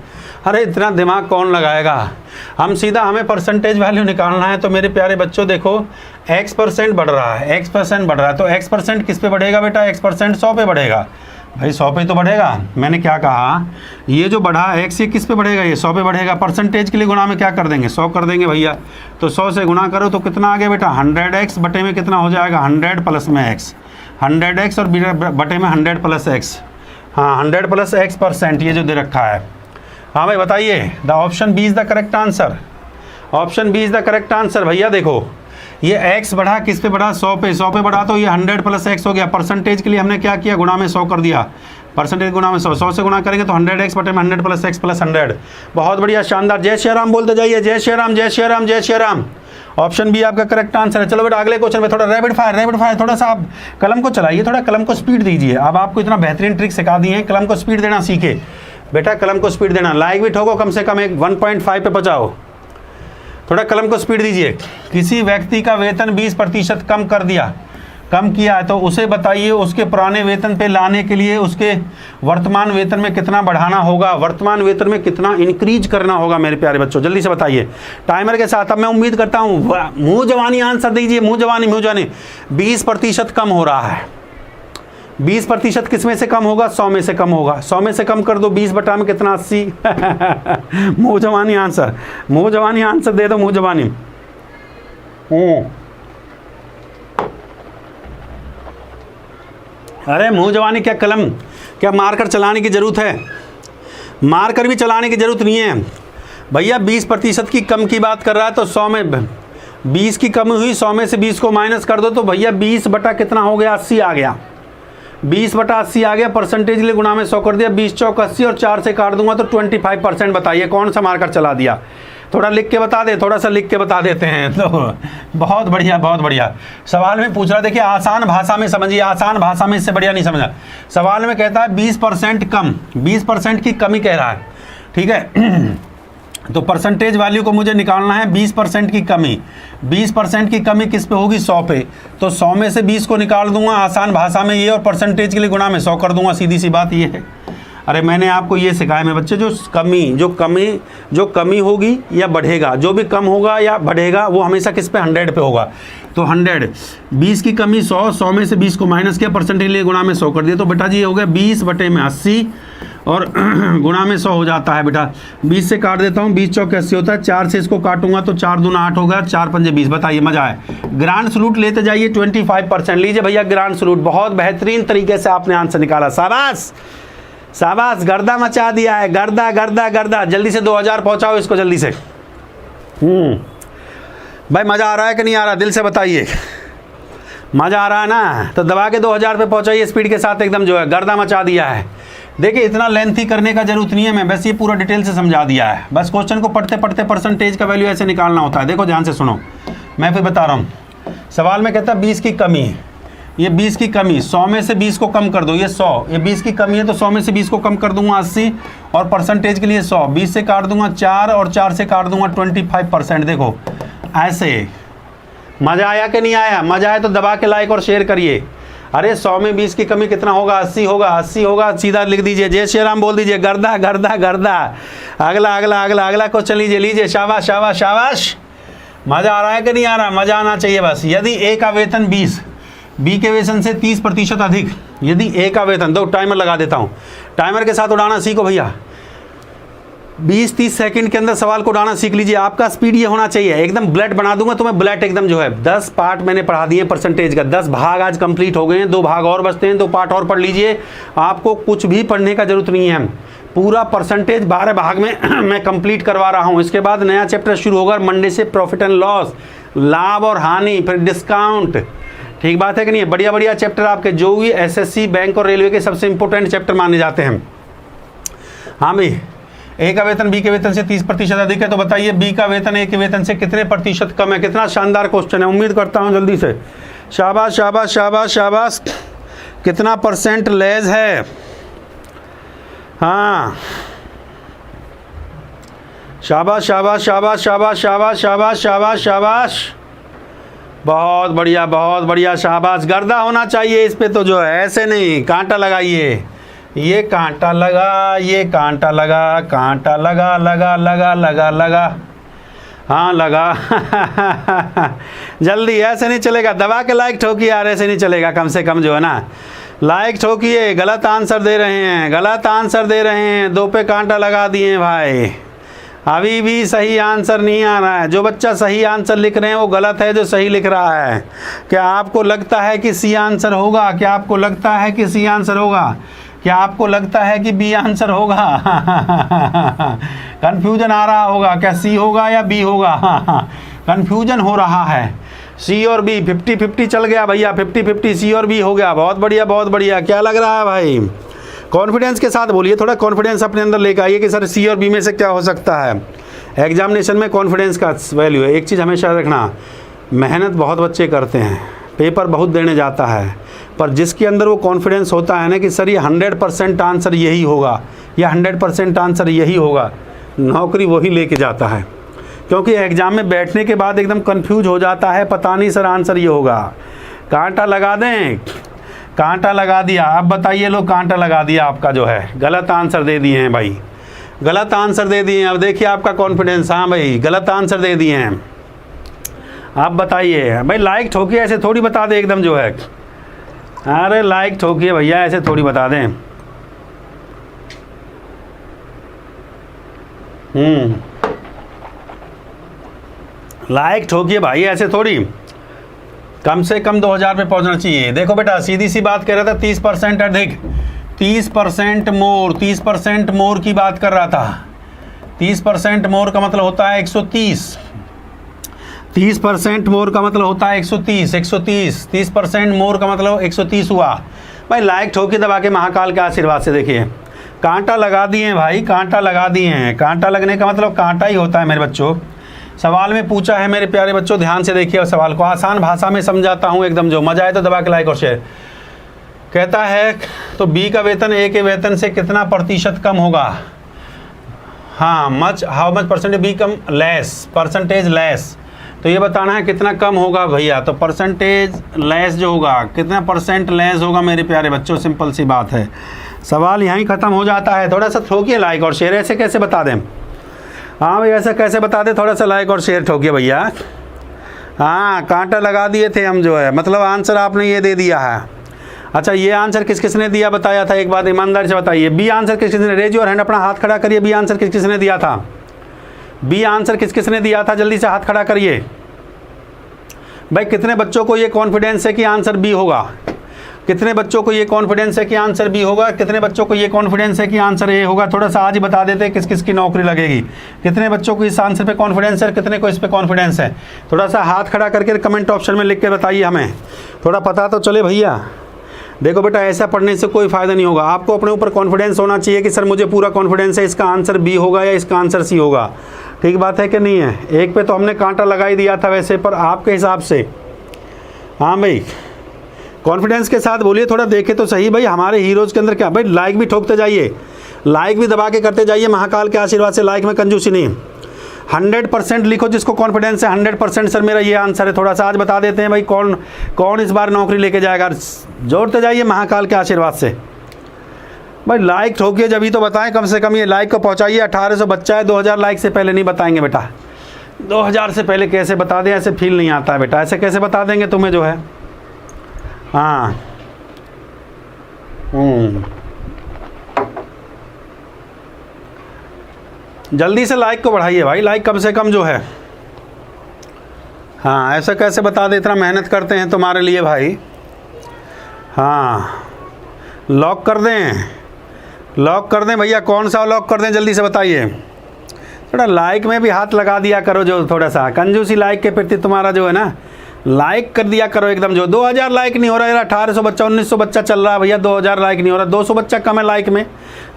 अरे इतना दिमाग कौन लगाएगा, हम सीधा हमें परसेंटेज वैल्यू निकालना है। तो मेरे प्यारे बच्चों देखो x% बढ़ रहा है, x% बढ़ रहा है तो x% किस पे बढ़ेगा बेटा, x% 100 पे बढ़ेगा भाई, 100 पे तो बढ़ेगा। मैंने क्या कहा, ये जो बढ़ा x ये किस पे बढ़ेगा, ये 100 पे बढ़ेगा। परसेंटेज के लिए गुणा में क्या कर देंगे 100 कर देंगे भैया। तो 100 से गुणा करो तो कितना आ गया बेटा 100x बटे में कितना हो जाएगा 100 प्लस में x, 100x और बटे में 100 प्लस x। हाँ 100 प्लस x% ये जो दे रखा है। हाँ भाई बताइए, the option B is the correct answer, option B is the correct answer. भैया देखो ये x बढ़ा किस पे बढ़ा 100 पे, 100 पे बढ़ा तो ये 100 प्लस x हो गया। परसेंटेज के लिए हमने क्या किया गुणा में 100 कर दिया, परसेंटेज गुना में 100, 100 से गुना करेंगे तो 100x बटे में 100 प्लस x प्लस 100। बहुत बढ़िया, शानदार। जय श्री राम बोलते जाइए, जय श्री राम, जय श्री राम, जय श्री राम। ऑप्शन बी आपका करेक्ट आंसर है। चलो बेटा अगले क्वेश्चन में थोड़ा रैपिड फायर, थोड़ा सा आप कलम को चलाइए, थोड़ा कलम को स्पीड दीजिए। अब आपको इतना बेहतरीन ट्रिक सिखा दी है, कलम को स्पीड देना सीखे बेटा, कलम को स्पीड देना। लाइक भी ठोको, कम से कम एक 1.5 पे पहुँचाओ। थोड़ा कलम को स्पीड दीजिए। किसी व्यक्ति का वेतन 20% कम किया है तो उसे बताइए उसके पुराने वेतन पे लाने के लिए उसके वर्तमान वेतन में कितना बढ़ाना होगा, वर्तमान वेतन में कितना इंक्रीज करना होगा। मेरे प्यारे बच्चों जल्दी से बताइए टाइमर के साथ। अब मैं उम्मीद करता हूँ मुंह जवानी आंसर दीजिए, मुंह जवानी। 20% कम हो रहा है। 20% किस में से कम होगा? 100 में से कम होगा। 100 में से कम कर दो, 20 बटा में कितना? 80। मुंह जवानी आंसर दे दो, मुंह जवानी। अरे मुंह जवानी क्या कलम, क्या मारकर चलाने की ज़रूरत है? मारकर भी चलाने की ज़रूरत नहीं है भैया। 20% की कम की बात कर रहा है तो 100 में 20 की कमी हुई, 100 में से 20 को माइनस कर दो तो भैया 20 बटा कितना हो गया? 80 आ गया। 20 बटा 80 आ गया। परसेंटेज लिए गुना में 100 कर दिया। 20 चौक 80 और 4 से काट दूंगा तो 25%। बताइए कौन सा मारकर चला दिया? थोड़ा लिख के बता दे, थोड़ा सा लिख के बता देते हैं तो बहुत बढ़िया, बहुत बढ़िया। सवाल में पूछ रहा, देखिए आसान भाषा में समझिए, आसान भाषा में, इससे बढ़िया नहीं समझा। सवाल में कहता है 20% कम, 20% की कमी कह रहा है, ठीक है। तो परसेंटेज वैल्यू को मुझे निकालना है 20% की कमी। 20% की कमी किस पे होगी? 100 पे। तो 100 में से 20 को निकाल दूंगा आसान भाषा में ये, और परसेंटेज के लिए गुना में 100 कर दूंगा। सीधी सी बात ये है। अरे मैंने आपको ये सिखाया मेरे बच्चे, जो कमी होगी या बढ़ेगा, जो भी कम होगा या बढ़ेगा वो हमेशा किस पे? 100 पे होगा। तो 100, 20 की कमी 100, 100 में से 20 को माइनस किया, परसेंटेज लिए गुना में 100 कर दिया। तो बेटा जी ये हो गया 20 बटे में 80 और गुना में 100 हो जाता है बेटा। 20 से काट देता हूँ, 20 चौक 80 होता है। 4 से इसको काटूंगा तो 4 दूना 8 होगा, 4 पंजे 20। बताइए मजा है। ग्रांड सलूट लेते जाइए, 25% लीजिए भैया ग्रांड सलूट। बहुत बेहतरीन तरीके से आपने आंसर निकाला, शाबाश शाबाश, गर्दा मचा दिया है, गर्दा गर्दा गर्दा। जल्दी से 2000 पहुंचाओ इसको जल्दी से। भाई मज़ा आ रहा है कि नहीं आ रहा? दिल से बताइए, मज़ा आ रहा है ना? तो दबा के 2000 पे पहुंचाइए स्पीड के साथ, एकदम जो है गर्दा मचा दिया है। देखिए इतना लेंथी करने का जरूरत नहीं है, मैं बस ये पूरा डिटेल से समझा दिया है। बस क्वेश्चन को पढ़ते पढ़ते परसेंटेज का वैल्यू ऐसे निकालना होता है। देखो ध्यान से सुनो, मैं फिर बता रहा हूँ। सवाल में कहता है 20 की कमी, ये 20 की कमी, 100 में से 20 को कम कर दो, ये 100, ये 20 की कमी है तो 100 में से 20 को कम कर दूंगा 80, और परसेंटेज के लिए 100, 20 से काट दूंगा 4 और 4 से काट दूंगा 25%। देखो ऐसे। मज़ा आया कि नहीं आया? मज़ा आया तो दबा के लाइक और शेयर करिए। अरे 100 में 20 की कमी कितना होगा? 80 होगा, 80 होगा। सीधा लिख दीजिए, जय श्री राम बोल दीजिए, गर्दा गर्दा गर्दा। अगला अगला अगला अगला क्वेश्चन लीजिए। शाबाश शाबाश शाबाश। मज़ा आ रहा है कि नहीं आ रहा? मज़ा आना चाहिए बस। यदि ए का वेतन 20, बी के वेतन से 30% अधिक, यदि ए का वेतन, दो टाइमर लगा देता हूँ, टाइमर के साथ उड़ाना सीखो भैया। 20-30 सेकंड के अंदर सवाल को उड़ाना सीख लीजिए। आपका स्पीड ये होना चाहिए, एकदम बुलेट बना दूंगा तुम्हें, बुलेट एकदम जो है। 10 पार्ट मैंने पढ़ा दिए परसेंटेज का, 10 भाग आज कंप्लीट हो गए हैं, 2 भाग और बचते हैं, 2 पार्ट और पढ़ लीजिए। आपको कुछ भी पढ़ने का जरूरत नहीं है, पूरा परसेंटेज 12 भाग में मैं कंप्लीट करवा रहा हूँ। इसके बाद नया चैप्टर शुरू होगा मंडे से, प्रॉफिट एंड लॉस, लाभ और हानि, फिर डिस्काउंट। ठीक बात है कि नहीं? बढ़िया बढ़िया चैप्टर आपके, जो भी एसएससी, बैंक और रेलवे के सबसे इंपॉर्टेंट चैप्टर माने जाते हैं। हाँ भाई, ए का वेतन बी के वेतन से 30% अधिक है, तो बताइए बी का वेतन ए के वेतन से कितने प्रतिशत कम है? कितना शानदार क्वेश्चन है, उम्मीद करता हूँ जल्दी से। शाबाश शाबाश शाबाश शाबाश। कितना परसेंट लेस है? हाँ, शाबाश शाबाश शाबाश शाबाश शाबाश शाबाश शाबाश शाबाश। बहुत बढ़िया बहुत बढ़िया, शाबाश। गर्दा होना चाहिए इस पे तो जो है, ऐसे नहीं। कांटा लगाइए, ये कांटा लगा, ये कांटा लगा, कांटा लगा लगा लगा लगा लगा, हाँ लगा। जल्दी, ऐसे नहीं चलेगा। दबा के लाइक ठोकिए यार, ऐसे नहीं चलेगा। कम से कम जो है ना लाइक ठोकिए। गलत आंसर दे रहे हैं, गलत आंसर दे रहे हैं, 2 पे कांटा लगा दिए भाई। अभी भी सही आंसर नहीं आ रहा है। जो बच्चा सही आंसर लिख रहे हैं वो गलत है जो सही लिख रहा है। क्या आपको लगता है कि सी आंसर होगा? क्या आपको लगता है कि सी आंसर होगा? क्या आपको लगता है कि बी आंसर होगा? कंफ्यूजन आ रहा होगा, क्या सी होगा या बी होगा? कंफ्यूजन हो रहा है। सी और बी 50-50 चल गया भैया, 50-50 सी और बी हो गया। बहुत बढ़िया बहुत बढ़िया। क्या लग रहा है भाई? कॉन्फिडेंस के साथ बोलिए, थोड़ा कॉन्फिडेंस अपने अंदर लेकर आइए कि सर सी और बी में से क्या हो सकता है। एग्जामिनेशन में कॉन्फिडेंस का वैल्यू है। एक चीज़ हमेशा रखना, मेहनत बहुत बच्चे करते हैं, पेपर बहुत देने जाता है, पर जिसके अंदर वो कॉन्फिडेंस होता है ना कि सर ये 100% आंसर यही होगा या 100% आंसर यही होगा, नौकरी वही लेके जाता है। क्योंकि एग्ज़ाम में बैठने के बाद एकदम कंफ्यूज हो जाता है, पता नहीं सर आंसर ये होगा। कांटा लगा दें, कांटा लगा दिया, अब बताइए लोग, कांटा लगा दिया आपका जो है, गलत आंसर दे दिए हैं भाई, गलत आंसर दे दिए हैं। अब देखिए आपका कॉन्फिडेंस, हाँ भाई गलत आंसर दे दिए हैं। आप बताइए भाई, लाइक ठोकिए, ऐसे थोड़ी बता दें एकदम जो है, अरे लाइक ठोकिए भैया, ऐसे थोड़ी बता दें। लाइक ठोकिए भाई, ऐसे थोड़ी, कम से कम 2000 पे पहुंचना चाहिए। देखो बेटा सीधी सी बात कर रहा था, 30% अधिक, 30% मोर, 30% मोर की बात कर रहा था। 30% मोर का मतलब होता है 130, 30% मोर का मतलब होता है 130, 130, 30% मोर का मतलब 130 हुआ। भाई लाइक ठोकी दबा के महाकाल के आशीर्वाद से देखिए कांटा लगा दिए हैं भाई, कांटा लगा दिए हैं। कांटा लगने का मतलब कांटा ही होता है मेरे बच्चों। सवाल में पूछा है मेरे प्यारे बच्चों, ध्यान से देखिए, सवाल को आसान भाषा में समझाता हूँ एकदम, जो मजा आए तो दबा के लाइक और शेयर। कहता है तो बी का वेतन ए के वेतन से कितना प्रतिशत कम होगा। हाँ, हाउ मच परसेंटेज बी कम लेस, परसेंटेज लेस, तो ये बताना है कितना कम होगा भैया। तो परसेंटेज लेस जो होगा, कितना परसेंट लेस होगा मेरे प्यारे बच्चों, सिंपल सी बात है। सवाल यहीं ख़त्म हो जाता है। थोड़ा सा ठोकिए लाइक और शेयर, ऐसे कैसे बता दें। हाँ भाई ऐसा कैसे बता दें, थोड़ा सा लाइक और शेयर ठोकिए भैया। हाँ कांटा लगा दिए थे हम जो है, मतलब आंसर आपने ये दे दिया है। अच्छा ये आंसर किस किसने दिया बताया था, एक बात ईमानदारी से बताइए। बी आंसर किस किसने, रेज योर हैंड, अपना हाथ खड़ा करिए। बी आंसर किस किसने दिया था, बी आंसर किस किसने दिया था, जल्दी से हाथ खड़ा करिए भाई। कितने बच्चों को ये कॉन्फिडेंस है कि आंसर बी होगा, कितने बच्चों को ये कॉन्फिडेंस है कि आंसर बी होगा, कितने बच्चों को ये कॉन्फिडेंस है कि आंसर ए होगा। थोड़ा सा आज ही बता देते किस किस की नौकरी लगेगी। कितने बच्चों को इस आंसर पे कॉन्फिडेंस है, कितने को इस पे कॉन्फिडेंस है। थोड़ा सा हाथ खड़ा करके कमेंट ऑप्शन में लिख के बताइए, हमें थोड़ा पता तो चले भैया। देखो बेटा ऐसा पढ़ने से कोई फ़ायदा नहीं होगा, आपको अपने ऊपर कॉन्फिडेंस होना चाहिए कि सर मुझे पूरा कॉन्फिडेंस है इसका आंसर बी होगा या इसका आंसर सी होगा। ठीक बात है कि नहीं है। एक पे तो हमने कांटा लगा ही दिया था वैसे, पर आपके हिसाब से। हाँ भाई कॉन्फिडेंस के साथ बोलिए, थोड़ा देखे तो सही भाई हमारे हीरोज़ के अंदर क्या। भाई लाइक भी ठोकते जाइए, लाइक भी दबा के करते जाइए, महाकाल के आशीर्वाद से। लाइक में कंजूसी नहीं। 100% लिखो जिसको कॉन्फिडेंस है, 100% सर मेरा ये आंसर है। थोड़ा सा आज बता देते हैं भाई कौन इस बार नौकरी लेके जाएगा। जोड़ते जाइए महाकाल के आशीर्वाद से। भाई लाइक ठोकिए जब ही तो बताएं, कम से कम ये लाइक को पहुंचाइए। 1800 बच्चा है, 2000 लाइक से पहले नहीं बताएंगे बेटा। 2000 से पहले कैसे बता दें, ऐसे फील नहीं आता है बेटा, ऐसे कैसे बता देंगे तुम्हें जो है। हाँ जल्दी से लाइक को बढ़ाइए भाई, लाइक कम से कम जो है। हाँ ऐसा कैसे बता दे, इतना मेहनत करते हैं तुम्हारे लिए भाई। हाँ लॉक कर दें, लॉक कर दें भैया, कौन सा लॉक कर दें जल्दी से बताइए। थोड़ा लाइक में भी हाथ लगा दिया करो, जो थोड़ा सा कंजूसी लाइक के प्रति तुम्हारा जो है ना, लाइक कर दिया करो एकदम। जो 2000 लाइक नहीं हो रहा है, 1800 बच्चा 1900 बच्चा चल रहा है भैया, 2000 लाइक नहीं हो रहा, 200 बच्चा कम है लाइक में।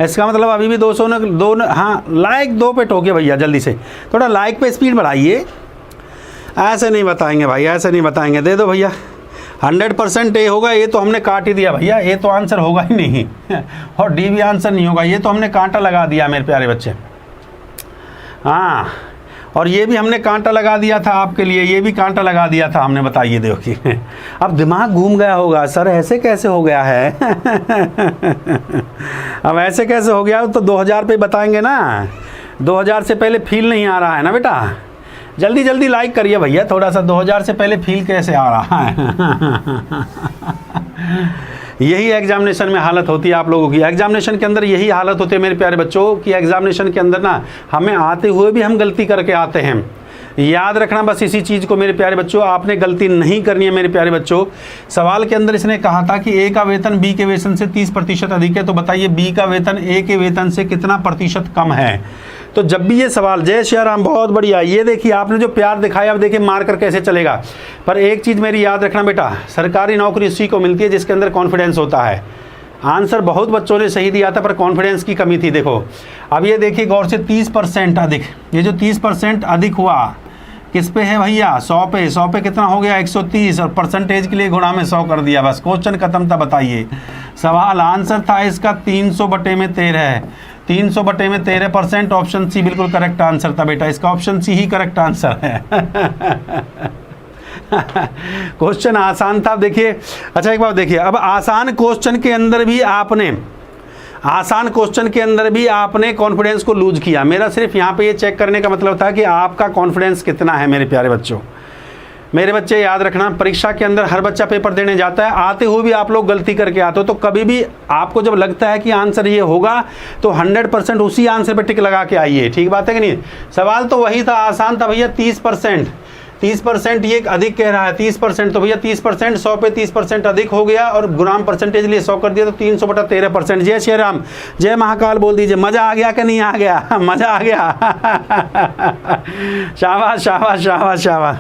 इसका मतलब अभी भी 200 ने दो, हाँ लाइक 2 पे ठोके भैया जल्दी से। थोड़ा लाइक पे स्पीड बढ़ाइए। ऐसे नहीं बताएंगे भाई, ऐसे नहीं बताएंगे। दे दो भैया 100% ए होगा, ये तो हमने काट ही दिया भैया, ये तो आंसर होगा ही नहीं। और डी भी आंसर नहीं होगा, ये तो हमने कांटा लगा दिया मेरे प्यारे बच्चे। हाँ और ये भी हमने कांटा लगा दिया था आपके लिए, ये भी कांटा लगा दिया था हमने। बताइए देखिए, अब दिमाग घूम गया होगा, सर ऐसे कैसे हो गया है। अब ऐसे कैसे हो गया, तो 2000 पे बताएंगे ना। 2000 से पहले फील नहीं आ रहा है ना बेटा। जल्दी जल्दी लाइक करिए भैया थोड़ा सा, 2000 से पहले फील कैसे आ रहा है। यही एग्जामिनेशन में हालत होती है आप लोगों की। एग्जामिनेशन के अंदर यही हालत होती है मेरे प्यारे बच्चों कि एग्जामिनेशन के अंदर ना हमें आते हुए भी हम गलती करके आते हैं। याद रखना बस इसी चीज़ को मेरे प्यारे बच्चों, आपने गलती नहीं करनी है मेरे प्यारे बच्चों। सवाल के अंदर इसने कहा था कि ए का वेतन बी के वेतन से 30% अधिक है, तो बताइए बी का वेतन ए के वेतन से कितना प्रतिशत कम है। तो जब भी ये सवाल, जय श्री राम, बहुत बढ़िया। ये देखिए आपने जो प्यार दिखाया, अब देखिए मार्कर कैसे चलेगा। पर एक चीज़ मेरी याद रखना बेटा, सरकारी नौकरी उसी को मिलती है जिसके अंदर कॉन्फिडेंस होता है। आंसर बहुत बच्चों ने सही दिया था पर कॉन्फिडेंस की कमी थी। देखो अब ये देखिए गौर से 30% अधिक, ये जो 30% अधिक हुआ किस पे है भैया, 100 पे। 100 पे कितना हो गया 130 और परसेंटेज के लिए गुणा में 100 कर दिया, बस क्वेश्चन खत्म था। बताइए सवाल आंसर था इसका 300/13, 300/13%। ऑप्शन सी बिल्कुल करेक्ट आंसर था बेटा, इसका ऑप्शन सी ही करेक्ट आंसर है। क्वेश्चन आसान था। देखिए अच्छा एक बात देखिए, अब आसान क्वेश्चन के अंदर भी आपने कॉन्फिडेंस को लूज किया। मेरा सिर्फ यहाँ पे ये चेक करने का मतलब था कि आपका कॉन्फिडेंस कितना है। मेरे प्यारे बच्चों, मेरे बच्चे याद रखना, परीक्षा के अंदर हर बच्चा पेपर देने जाता है, आते हुए भी आप लोग गलती करके आते हो। तो कभी भी आपको जब लगता है कि आंसर ये होगा तो 100% उसी आंसर पे टिक लगा के आइए। ठीक बात है कि नहीं। सवाल तो वही था, आसान था भैया। 30% ये अधिक कह रहा है, 30%। तो भैया 30% 100 पे 30% अधिक हो गया और गुणाम परसेंटेज लिए 100 कर दिया तो 300/13%। जय श्री राम, जय महाकाल बोल दीजिए। मजा आ गया कि नहीं आ गया? मजा आ गया। शाबाश शाबाश शाबाश शाबाश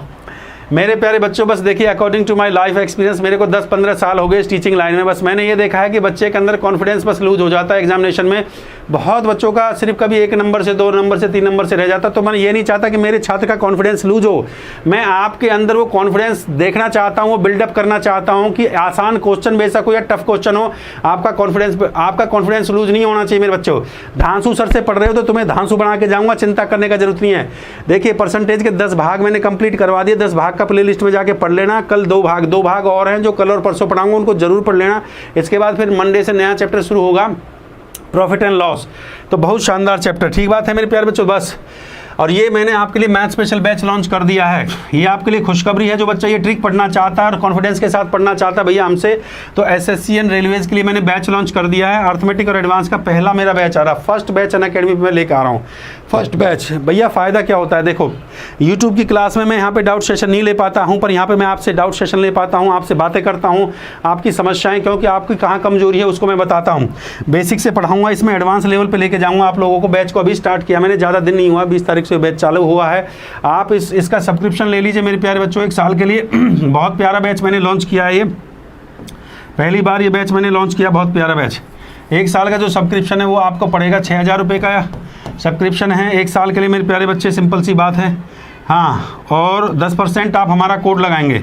मेरे प्यारे बच्चों। बस देखिए according to my life experience, मेरे को 10-15 साल हो गए इस टीचिंग लाइन में। बस मैंने ये देखा है कि बच्चे के अंदर कॉन्फिडेंस बस लूज हो जाता है एग्जामिनेशन में। बहुत बच्चों का सिर्फ कभी 1 नंबर से 2 नंबर से 3 नंबर से रह जाता। तो मैं ये नहीं चाहता कि मेरे छात्र का कॉन्फिडेंस लूज हो। मैं आपके अंदर वो कॉन्फिडेंस देखना चाहता हूँ, वो बिल्डअप करना चाहता हूँ कि आसान क्वेश्चन बेशक हो या टफ क्वेश्चन हो, आपका कॉन्फिडेंस लूज नहीं होना चाहिए। मेरे बच्चों धांसू सर से पढ़ रहे हो तो तुम्हें धांसू बना के जाऊँगा, चिंता करने का जरूरत नहीं है। देखिए परसेंटेज के 10 भाग मैंने कंप्लीट करवा दिए, 10 भाग का प्ले लिस्ट में जाके पढ़ लेना। कल 2 भाग और हैं जो कल और परसों पढ़ाऊंगा, उनको जरूर पढ़ लेना। इसके बाद फिर मंडे से नया चैप्टर शुरू होगा, प्रॉफिट एंड लॉस। तो बहुत शानदार चैप्टर। ठीक बात है मेरे प्यारे बच्चों। बस और ये मैंने आपके लिए मैथ स्पेशल बैच लॉन्च कर दिया है। ये आपके लिए खुशखबरी है, जो बच्चा ये ट्रिक पढ़ना चाहता है और कॉन्फिडेंस के साथ पढ़ना चाहता है भैया हमसे, तो एसएससी एंड रेलवेज के लिए मैंने बैच लॉन्च कर दिया है। अर्थमेटिक और एडवांस का पहला मेरा बैच आ रहा है, फर्स्ट बैच अनअकैडमी पे मैं लेकर आ रहा हूँ। फर्स्ट बैच भैया फ़ायदा क्या होता है, देखो यूट्यूब की क्लास में मैं यहाँ पे डाउट सेशन नहीं ले पाता हूँ, पर यहाँ पे मैं आपसे डाउट सेशन ले पाता हूँ, आपसे बातें करता हूँ, आपकी समस्याएं, क्योंकि आपकी कहाँ कमजोरी है उसको मैं बताता हूँ। बेसिक से पढ़ाऊँगा, इसमें एडवांस लेवल पे लेके जाऊँगा आप लोगों को। बैच को अभी स्टार्ट किया मैंने, ज़्यादा दिन नहीं हुआ, 20 तारीख से बैच चालू हुआ है। आप इसका सब्सक्रिप्शन ले लीजिए मेरे प्यारे बच्चों 1 साल के लिए। बहुत प्यारा बैच मैंने लॉन्च किया है, ये पहली बार ये बैच मैंने लॉन्च किया, बहुत प्यारा बैच। 1 साल का जो सब्सक्रिप्शन है वो आपको पड़ेगा 6000 रुपये का सब्सक्रिप्शन है 1 साल के लिए मेरे प्यारे बच्चे, सिंपल सी बात है। हाँ, और 10% आप हमारा कोड लगाएंगे।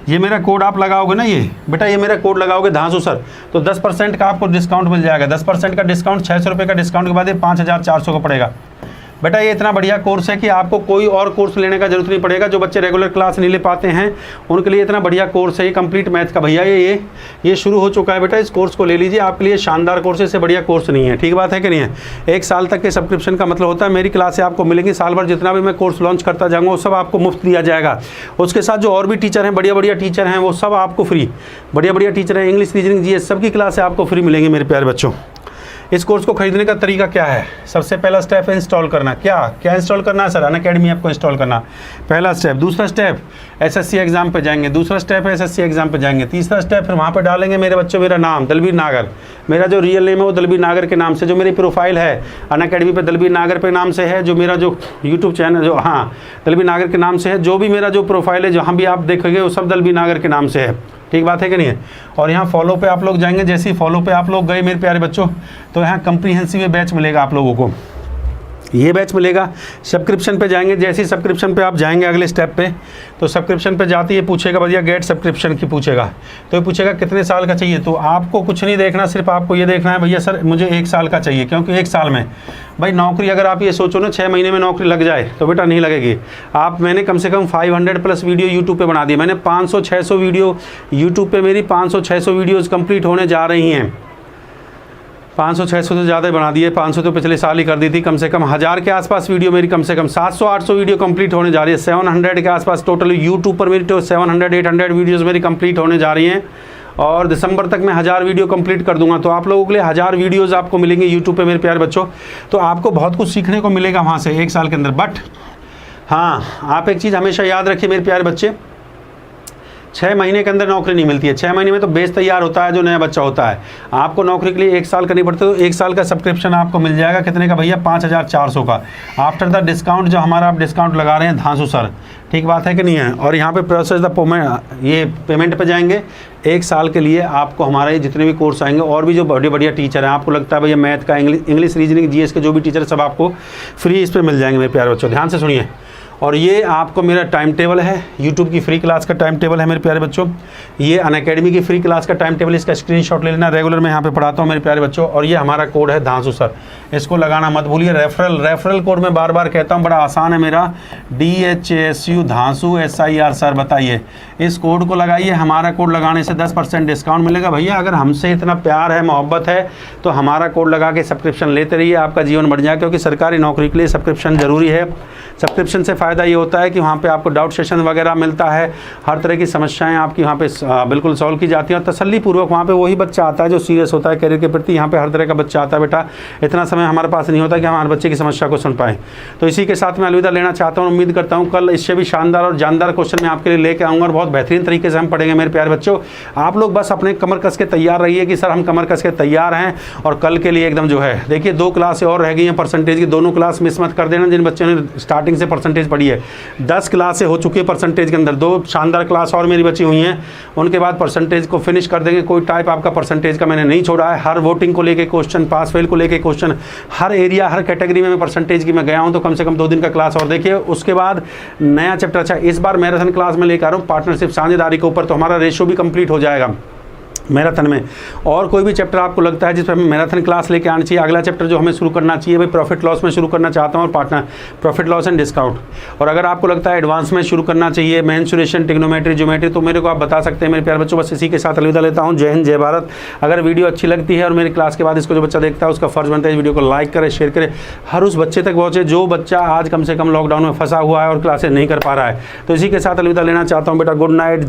ये मेरा कोड आप लगाओगे ना, ये बेटा ये मेरा कोड लगाओगे धांसू सर, तो 10% का आपको डिस्काउंट मिल जाएगा। 10% का डिस्काउंट, 600 रुपये का डिस्काउंट के बाद ये 5400 का पड़ेगा। बेटा ये इतना बढ़िया कोर्स है कि आपको कोई और कोर्स लेने का जरूरत नहीं पड़ेगा। जो बच्चे रेगुलर क्लास नहीं ले पाते हैं उनके लिए इतना बढ़िया कोर्स है ये, कंप्लीट मैथ का भैया। ये शुरू हो चुका है बेटा, इस कोर्स को ले लीजिए, आपके लिए शानदार कोर्स है, इससे बढ़िया कोर्स नहीं है। ठीक बात है कि नहीं है। 1 साल तक के सब्सक्रिप्शन का मतलब होता है मेरी क्लासें आपको मिलेंगी साल भर, जितना भी मैं कोर्स लॉन्च करता जाऊँगा वो सब आपको मुफ्त दिया जाएगा। उसके साथ जो और भी टीचर हैं, बढ़िया टीचर हैं, वो सब आपको फ्री, बढ़िया टीचर हैं, इंग्लिश, रीजनिंग, जीएस सब की क्लासें आपको फ्री मिलेंगी मेरे प्यारे बच्चों। इस कोर्स को खरीदने का तरीका क्या है, सबसे पहला स्टेप है इंस्टॉल करना। क्या इंस्टॉल करना है सर? अनअकैडमी आपको इंस्टॉल करना, पहला स्टेप। दूसरा स्टेप एसएससी एग्जाम पे जाएंगे, दूसरा स्टेप है एसएससी एग्जाम पे जाएंगे। तीसरा स्टेप फिर वहाँ पे डालेंगे मेरे बच्चों मेरा नाम दलबीर नागर, मेरा जो रियल नेम है वो दलबीर नागर के नाम से, जो मेरी प्रोफाइल है अनअकैडमी पे दलबीर नागर पे नाम से है, जो मेरा जो यूट्यूब चैनल जो दलबीर नागर के नाम से है, जो भी मेरा जो प्रोफाइल है जहाँ भी आप देखोगे वो सब दलबीर नागर के नाम से है। ठीक बात है कि नहीं है। और यहाँ फॉलो पे आप लोग जाएंगे, जैसे ही फॉलो पे आप लोग गए मेरे प्यारे बच्चों, तो यहाँ कंप्रीहेंसिव बैच मिलेगा आप लोगों को, ये बैच मिलेगा। सब्सक्रिप्शन पे जाएंगे, जैसे ही सब्सक्रिप्शन पे आप जाएंगे अगले स्टेप पे, तो सब्सक्रिप्शन पे जाते ही पूछेगा भैया गेट सब्सक्रिप्शन की पूछेगा, तो ये पूछेगा कितने साल का चाहिए। तो आपको कुछ नहीं देखना, सिर्फ आपको ये देखना है भैया सर मुझे 1 साल का चाहिए, क्योंकि 1 साल में भाई नौकरी, अगर आप ये सोचो ना 6 महीने में नौकरी लग जाए तो बेटा नहीं लगेगी। मैंने कम से कम 500+ वीडियो यूट्यूब पे बना दिए, मैंने 500-600 वीडियो यूट्यूब पे, मेरी 500-600 वीडियोज़ कंप्लीट होने जा रही हैं। 500-600 से ज़्यादा बना दिए, 500 तो पिछले साल ही कर दी थी। कम से कम 1000 के आसपास वीडियो मेरी, कम से कम 700-800 वीडियो कंप्लीट होने जा रही है। 700 के आसपास टोटल यूट्यूब पर मेरी तो 700-800 वीडियोस मेरी कंप्लीट होने जा रही हैं, और दिसंबर तक मैं 1000 वीडियो कंप्लीट कर दूंगा। तो आप लोगों के लिए 1000 वीडियोस आपको मिलेंगे यूट्यूब पे मेरे प्यारे बच्चों। तो आपको बहुत कुछ सीखने को मिलेगा वहाँ से 1 साल के अंदर। बट हाँ, आप एक चीज़ हमेशा याद रखिए मेरे प्यारे बच्चे, 6 महीने के अंदर नौकरी नहीं मिलती है। 6 महीने में तो बेस तैयार होता है जो नया बच्चा होता है। आपको नौकरी के लिए 1 साल करनी पड़ती है, तो 1 साल का सब्सक्रिप्शन आपको मिल जाएगा कितने का भैया, 5400 का आफ्टर द डिस्काउंट। जो हमारा आप डिस्काउंट लगा रहे हैं धांसू सर, ठीक बात है कि नहीं है। और यहाँ पे प्रोसेस द पेमेंट पे जाएंगे। 1 साल के लिए आपको हमारे जितने भी कोर्स आएंगे और भी जो बढ़िया बढ़िया टीचर हैं, आपको लगता है भैया मैथ का, इंग्लिश रीजनिंग जीएस के जो भी टीचर सब आपको फ्री इस पर मिल जाएंगे मेरे प्यारे बच्चों, ध्यान से सुनिए। और ये आपको मेरा टाइम टेबल है, यूट्यूब की फ्री क्लास का टाइम टेबल है मेरे प्यारे बच्चों। ये अनअकैडमी की फ्री क्लास का टाइम टेबल, इसका स्क्रीनशॉट ले लेना, रेगुलर मैं यहाँ पे पढ़ाता हूँ मेरे प्यारे बच्चों। और ये हमारा कोड है धांसू सर, इसको लगाना मत भूलिए। रेफरल कोड मैं बार बार कहता हूँ, बड़ा आसान है मेरा, DHASU धांसू SIR सर। बताइए, इस कोड को लगाइए, हमारा कोड लगाने से 10% डिस्काउंट मिलेगा। भैया अगर हमसे इतना प्यार है, मोहब्बत है, तो हमारा कोड लगा के सब्सक्रिप्शन लेते रहिए, आपका जीवन बढ़ जाए। क्योंकि सरकारी नौकरी के लिए सब्सक्रिप्शन ज़रूरी है। सब्सक्रिप्शन से फ़ायदा ये होता है कि वहाँ पे आपको डाउट सेशन वगैरह मिलता है, हर तरह की समस्याएं आपकी वहाँ पे बिल्कुल सॉल्व की जाती हैं। और तसल्लीपूर्वक वहाँ पे वही बच्चा आता है जो सीरियस होता है करियर के प्रति। यहाँ पे हर तरह का बच्चा आता है बेटा, इतना समय हमारे पास नहीं होता कि हम हर बच्चे की समस्या को सुन पाएँ। तो इसी के साथ मैं अलविदा लेना चाहता हूँ। उम्मीद करता हूँ कल इससे भी शानदार और जानदार क्वेश्चन मैं आपके लिए लेके आऊँगा और बहुत बेहतरीन तरीके से हम पढ़ेंगे मेरे प्यारे बच्चों। आप लोग बस अपने कमर कस के तैयार रहिए कि सर हम कमर कस के तैयार हैं और कल के लिए एकदम जो है। देखिए 2 क्लासें और रह गई हैं परसेंटेज की, दोनों क्लास मिस मत कर देना जिन बच्चों ने स्टार्टिंग से परसेंटेज पढ़ी है। 10 क्लासें हो चुकी है परसेंटेज के अंदर, 2 शानदार क्लास और मेरी बची हुई हैं, उनके बाद परसेंटेज को फिनिश कर देंगे। कोई टाइप आपका परसेंटेज का मैंने नहीं छोड़ा है। हर वोटिंग को लेके क्वेश्चन, पास फेल को लेके क्वेश्चन, हर एरिया हर कैटेगरी में मैं परसेंटेज की मैं गया हूं। तो कम से कम 2 दिन का क्लास और देखिए, उसके बाद नया चैप्टर। अच्छा, इस बार मैराथन क्लास में लेकर आ रहा हूँ पार्टनरशिप साझेदारी के ऊपर, तो हमारा रेशियो भी कंप्लीट हो जाएगा मैराथन में। और कोई भी चैप्टर आपको लगता है जिस पर हमें मैराथन क्लास लेके आनी चाहिए, अगला चैप्टर जो हमें शुरू करना चाहिए भाई प्रॉफिट लॉस में शुरू करना चाहता हूँ, और partner profit loss and discount. और अगर आपको लगता है एडवांस में शुरू करना चाहिए, मेंसुरेशन, ट्रिग्नोमेट्री, ज्योमेट्री, तो मेरे को आप बता सकते हैं मेरे प्यारे बच्चों। बस इसी के साथ अलविदा लेता हूँ। जय हिंद, जय भारत। अगर वीडियो अच्छी लगती है और मेरी क्लास के बाद इसको जो बच्चा देखता है उसका फर्ज बनता है इस वीडियो को लाइक करे, शेयर करे, हर उस बच्चे तक पहुँचे जो बच्चा आज कम से कम लॉकडाउन में फंसा हुआ है और क्लासेज नहीं कर पा रहा है। तो इसी के साथ अलविदा लेना चाहता हूँ बेटा। Good night.